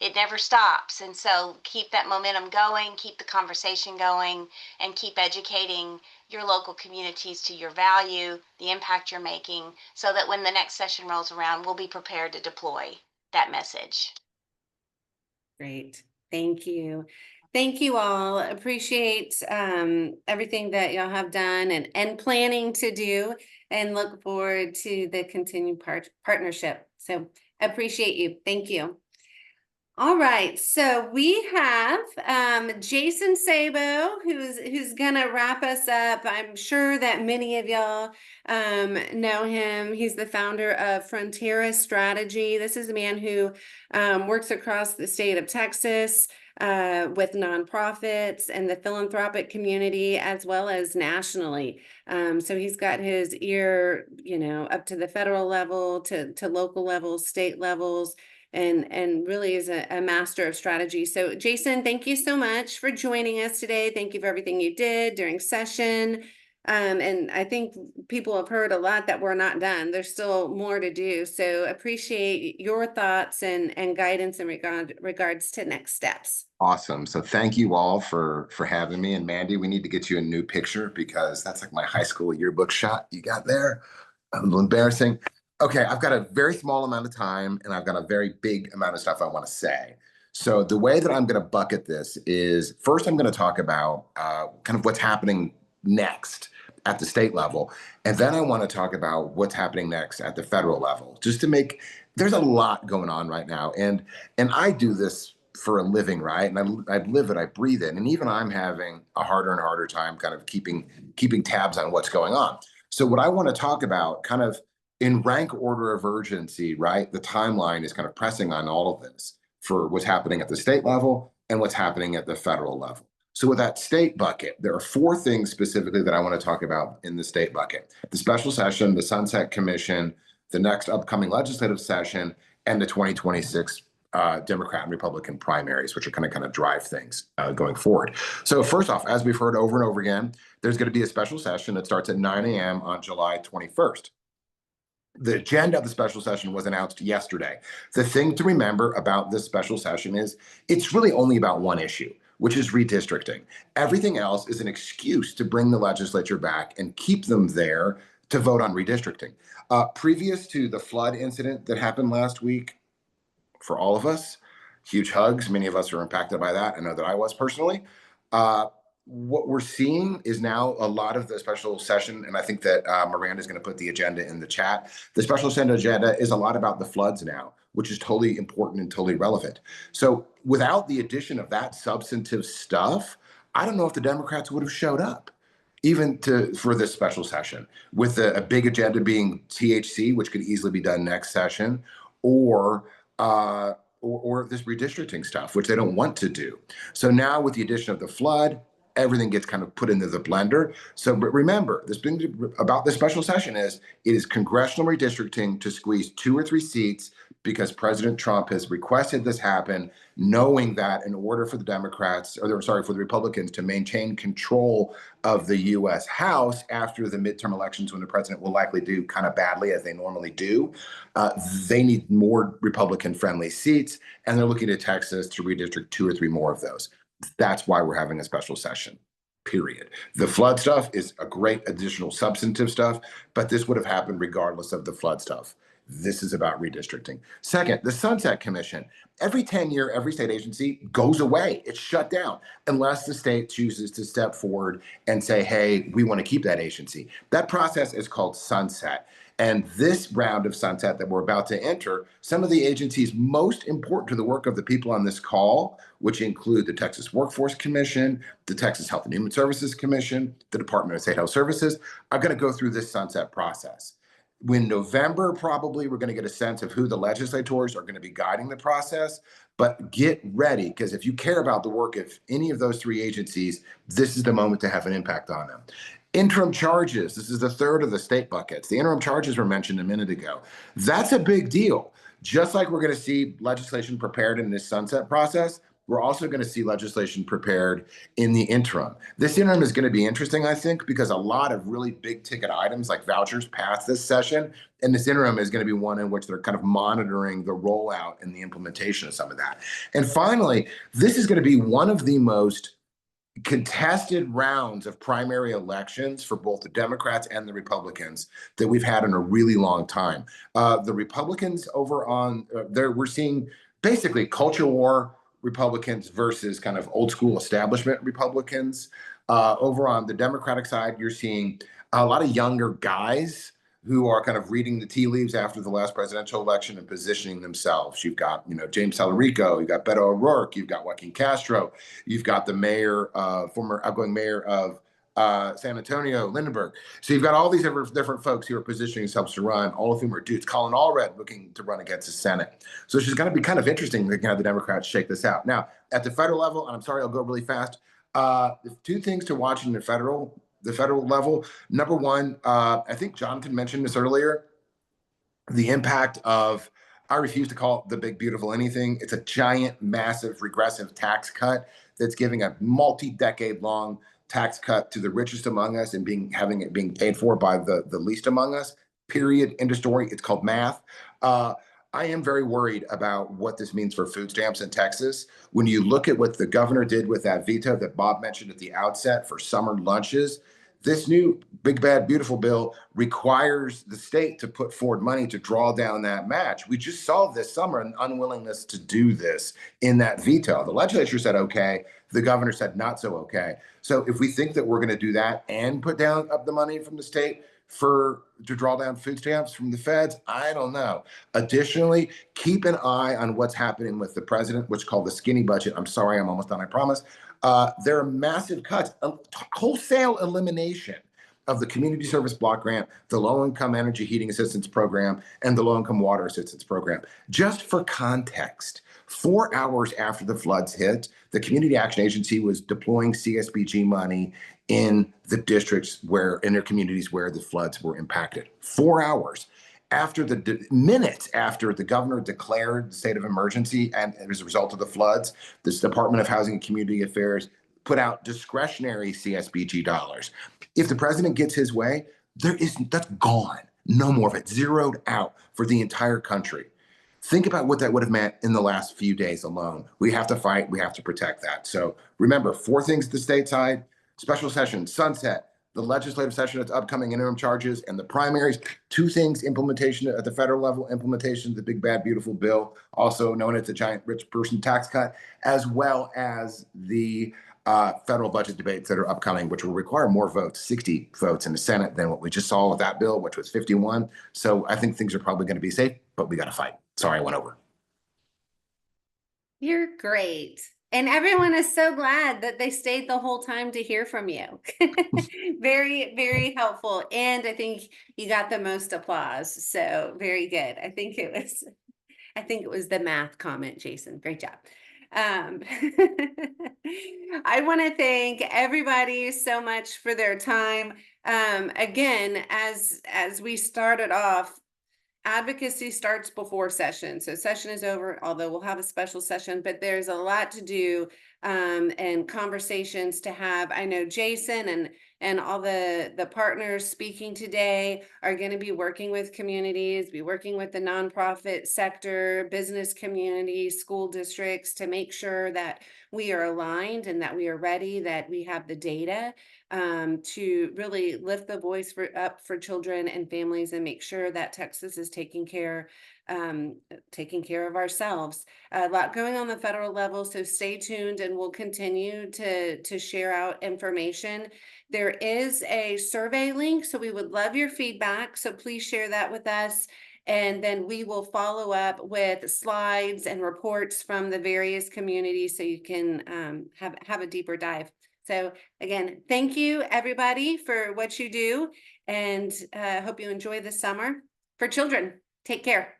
Speaker 10: it never stops. And so keep that momentum going, keep the conversation going, and keep educating your local communities to your value, the impact you're making, so that when the next session rolls around, we'll be prepared to deploy that message.
Speaker 2: Great. Thank you. Thank you all. Appreciate everything that y'all have done and planning to do, and look forward to the continued partnership. So appreciate you. Thank you. All right, so we have Jason Sabo, who's gonna wrap us up. I'm sure that many of y'all know him. He's the founder of Frontera Strategy. This is a man who works across the state of Texas with nonprofits and the philanthropic community, as well as nationally. So he's got his ear, up to the federal level, to local levels, state levels, and really is a master of strategy. So Jason, thank you so much for joining us today. Thank you for everything you did during session. And I think people have heard a lot that we're not done. There's still more to do. So appreciate your thoughts and guidance in regards to next steps.
Speaker 11: Awesome. So thank you all for having me. And Mandy, we need to get you a new picture because that's like my high school yearbook shot you got there. A little embarrassing. Okay, I've got a very small amount of time and I've got a very big amount of stuff I want to say. So the way that I'm going to bucket this is, first I'm going to talk about kind of what's happening next at the state level. And then I want to talk about what's happening next at the federal level, just to there's a lot going on right now. And I do this for a living, right? And I live it, I breathe it. And even I'm having a harder and harder time kind of keeping tabs on what's going on. So what I want to talk about kind of in rank order of urgency, right? The timeline is kind of pressing on all of this for what's happening at the state level and what's happening at the federal level. So with that state bucket, there are 4 things specifically that I want to talk about in the state bucket: the special session, the Sunset Commission, the next upcoming legislative session, and the 2026 Democrat and Republican primaries, which are going to kind of drive things going forward. So first off, as we've heard over and over again, there's going to be a special session that starts at 9 a.m. on July 21st. The agenda of the special session was announced yesterday. The thing to remember about this special session is it's really only about one issue, which is redistricting. Everything else is an excuse to bring the legislature back and keep them there to vote on redistricting. Previous to the flood incident that happened last week, for all of us, huge hugs. Many of us are impacted by that. I know that I was personally. What we're seeing is now a lot of the special session, and I think that Miranda is going to put the agenda in the chat. The special session agenda is a lot about the floods now, which is totally important and totally relevant. So without the addition of that substantive stuff, I don't know if the Democrats would have showed up even for this special session, with a big agenda being THC, which could easily be done next session, or this redistricting stuff, which they don't want to do. So now with the addition of the flood, everything gets kind of put into the blender. So, but remember, this thing about the special session is it is congressional redistricting to squeeze 2 or 3 seats because President Trump has requested this happen, knowing that in order for the for the Republicans to maintain control of the U.S. House after the midterm elections, when the president will likely do kind of badly as they normally do, they need more Republican-friendly seats, and they're looking to Texas to redistrict 2 or 3 more of those. That's why we're having a special session, period. The flood stuff is a great additional substantive stuff, but this would have happened regardless of the flood stuff. This is about redistricting. Second, the Sunset Commission. Every 10-year, every state agency goes away. It's shut down unless the state chooses to step forward and say, hey, we want to keep that agency. That process is called sunset. And this round of sunset that we're about to enter, some of the agencies most important to the work of the people on this call, which include the Texas Workforce Commission, the Texas Health and Human Services Commission, the Department of State Health Services, are going to go through this sunset process. In November, probably, we're going to get a sense of who the legislators are going to be guiding the process. But get ready, because if you care about the work of any of those three agencies, this is the moment to have an impact on them. Interim charges. This is the third of the state buckets. The interim charges were mentioned a minute ago. That's a big deal. Just like we're going to see legislation prepared in this sunset process, we're also going to see legislation prepared in the interim. This interim is going to be interesting, I think, because a lot of really big ticket items like vouchers pass this session. And this interim is going to be one in which they're kind of monitoring the rollout and the implementation of some of that. And finally, this is going to be one of the most contested rounds of primary elections for both the Democrats and the Republicans that we've had in a really long time. The Republicans over on there, we're seeing basically culture war Republicans versus kind of old school establishment Republicans. Over on the Democratic side, you're seeing a lot of younger guys who are kind of reading the tea leaves after the last presidential election and positioning themselves. You've got, James Talarico, you've got Beto O'Rourke, you've got Joaquin Castro, you've got the mayor, former outgoing mayor of San Antonio, Lindenberg. So you've got all these different folks who are positioning themselves to run, all of whom are dudes. Colin Allred looking to run against the Senate. So it's just going to be kind of interesting to have the Democrats shake this out. Now, at the federal level, and I'm sorry, I'll go really fast. Two things to watch in the federal level. Number one, I think Jonathan mentioned this earlier, the impact of, I refuse to call it the big, beautiful anything. It's a giant, massive, regressive tax cut that's giving a multi-decade long tax cut to the richest among us and being paid for by the least among us. Period. End of story. It's called math. I am very worried about what this means for food stamps in Texas. When you look at what the governor did with that veto that Bob mentioned at the outset for summer lunches, this new big, bad, beautiful bill requires the state to put forward money to draw down that match. We just saw this summer an unwillingness to do this in that veto. The legislature said okay. The governor said not so okay. So if we think that we're going to do that and put down up the money from the state to draw down food stamps from the feds, I don't know. Additionally, keep an eye on what's happening with the president, what's called the skinny budget. I'm sorry, I'm almost done, I promise. There are massive cuts, a wholesale elimination of the community service block grant, the low-income energy heating assistance program, and the low-income water assistance program. Just for context, 4 hours after the floods hit, the Community Action Agency was deploying CSBG money in the districts in their communities where the floods were impacted. 4 hours. Minutes after the governor declared the state of emergency and as a result of the floods, this Department of Housing and Community Affairs put out discretionary CSBG dollars. If the president gets his way, that's gone. No more of it. Zeroed out for the entire country. Think about what that would have meant in the last few days alone. We have to fight. We have to protect that. So remember, 4 things at the state side: special session, sunset, the legislative session that's upcoming, interim charges, and the primaries. 2 things: implementation at the federal level, implementation of the big, bad, beautiful bill, also known as the giant rich person tax cut, as well as the federal budget debates that are upcoming, which will require more votes, 60 votes in the Senate than what we just saw with that bill, which was 51. So I think things are probably going to be safe, but we got to fight. Sorry, I went over.
Speaker 2: You're great. And everyone is so glad that they stayed the whole time to hear from you. Very, very helpful. And I think you got the most applause. So very good. I think it was the math comment, Jason. Great job. I want to thank everybody so much for their time. Again, as we started off, advocacy starts before session. So session is over, although we'll have a special session, but there's a lot to do and conversations to have. I know Jason and all the partners speaking today are going to be working with communities, be working with the nonprofit sector, business community, school districts to make sure that we are aligned and that we are ready, that we have the data to really lift the voice up for children and families and make sure that Texas is taking care taking care of ourselves. A lot going on the federal level, so stay tuned and we'll continue to share out information. There is a survey link, so we would love your feedback. So please share that with us. And then we will follow up with slides and reports from the various communities so you can have a deeper dive. So again, thank you everybody for what you do, and hope you enjoy the summer. For children, take care.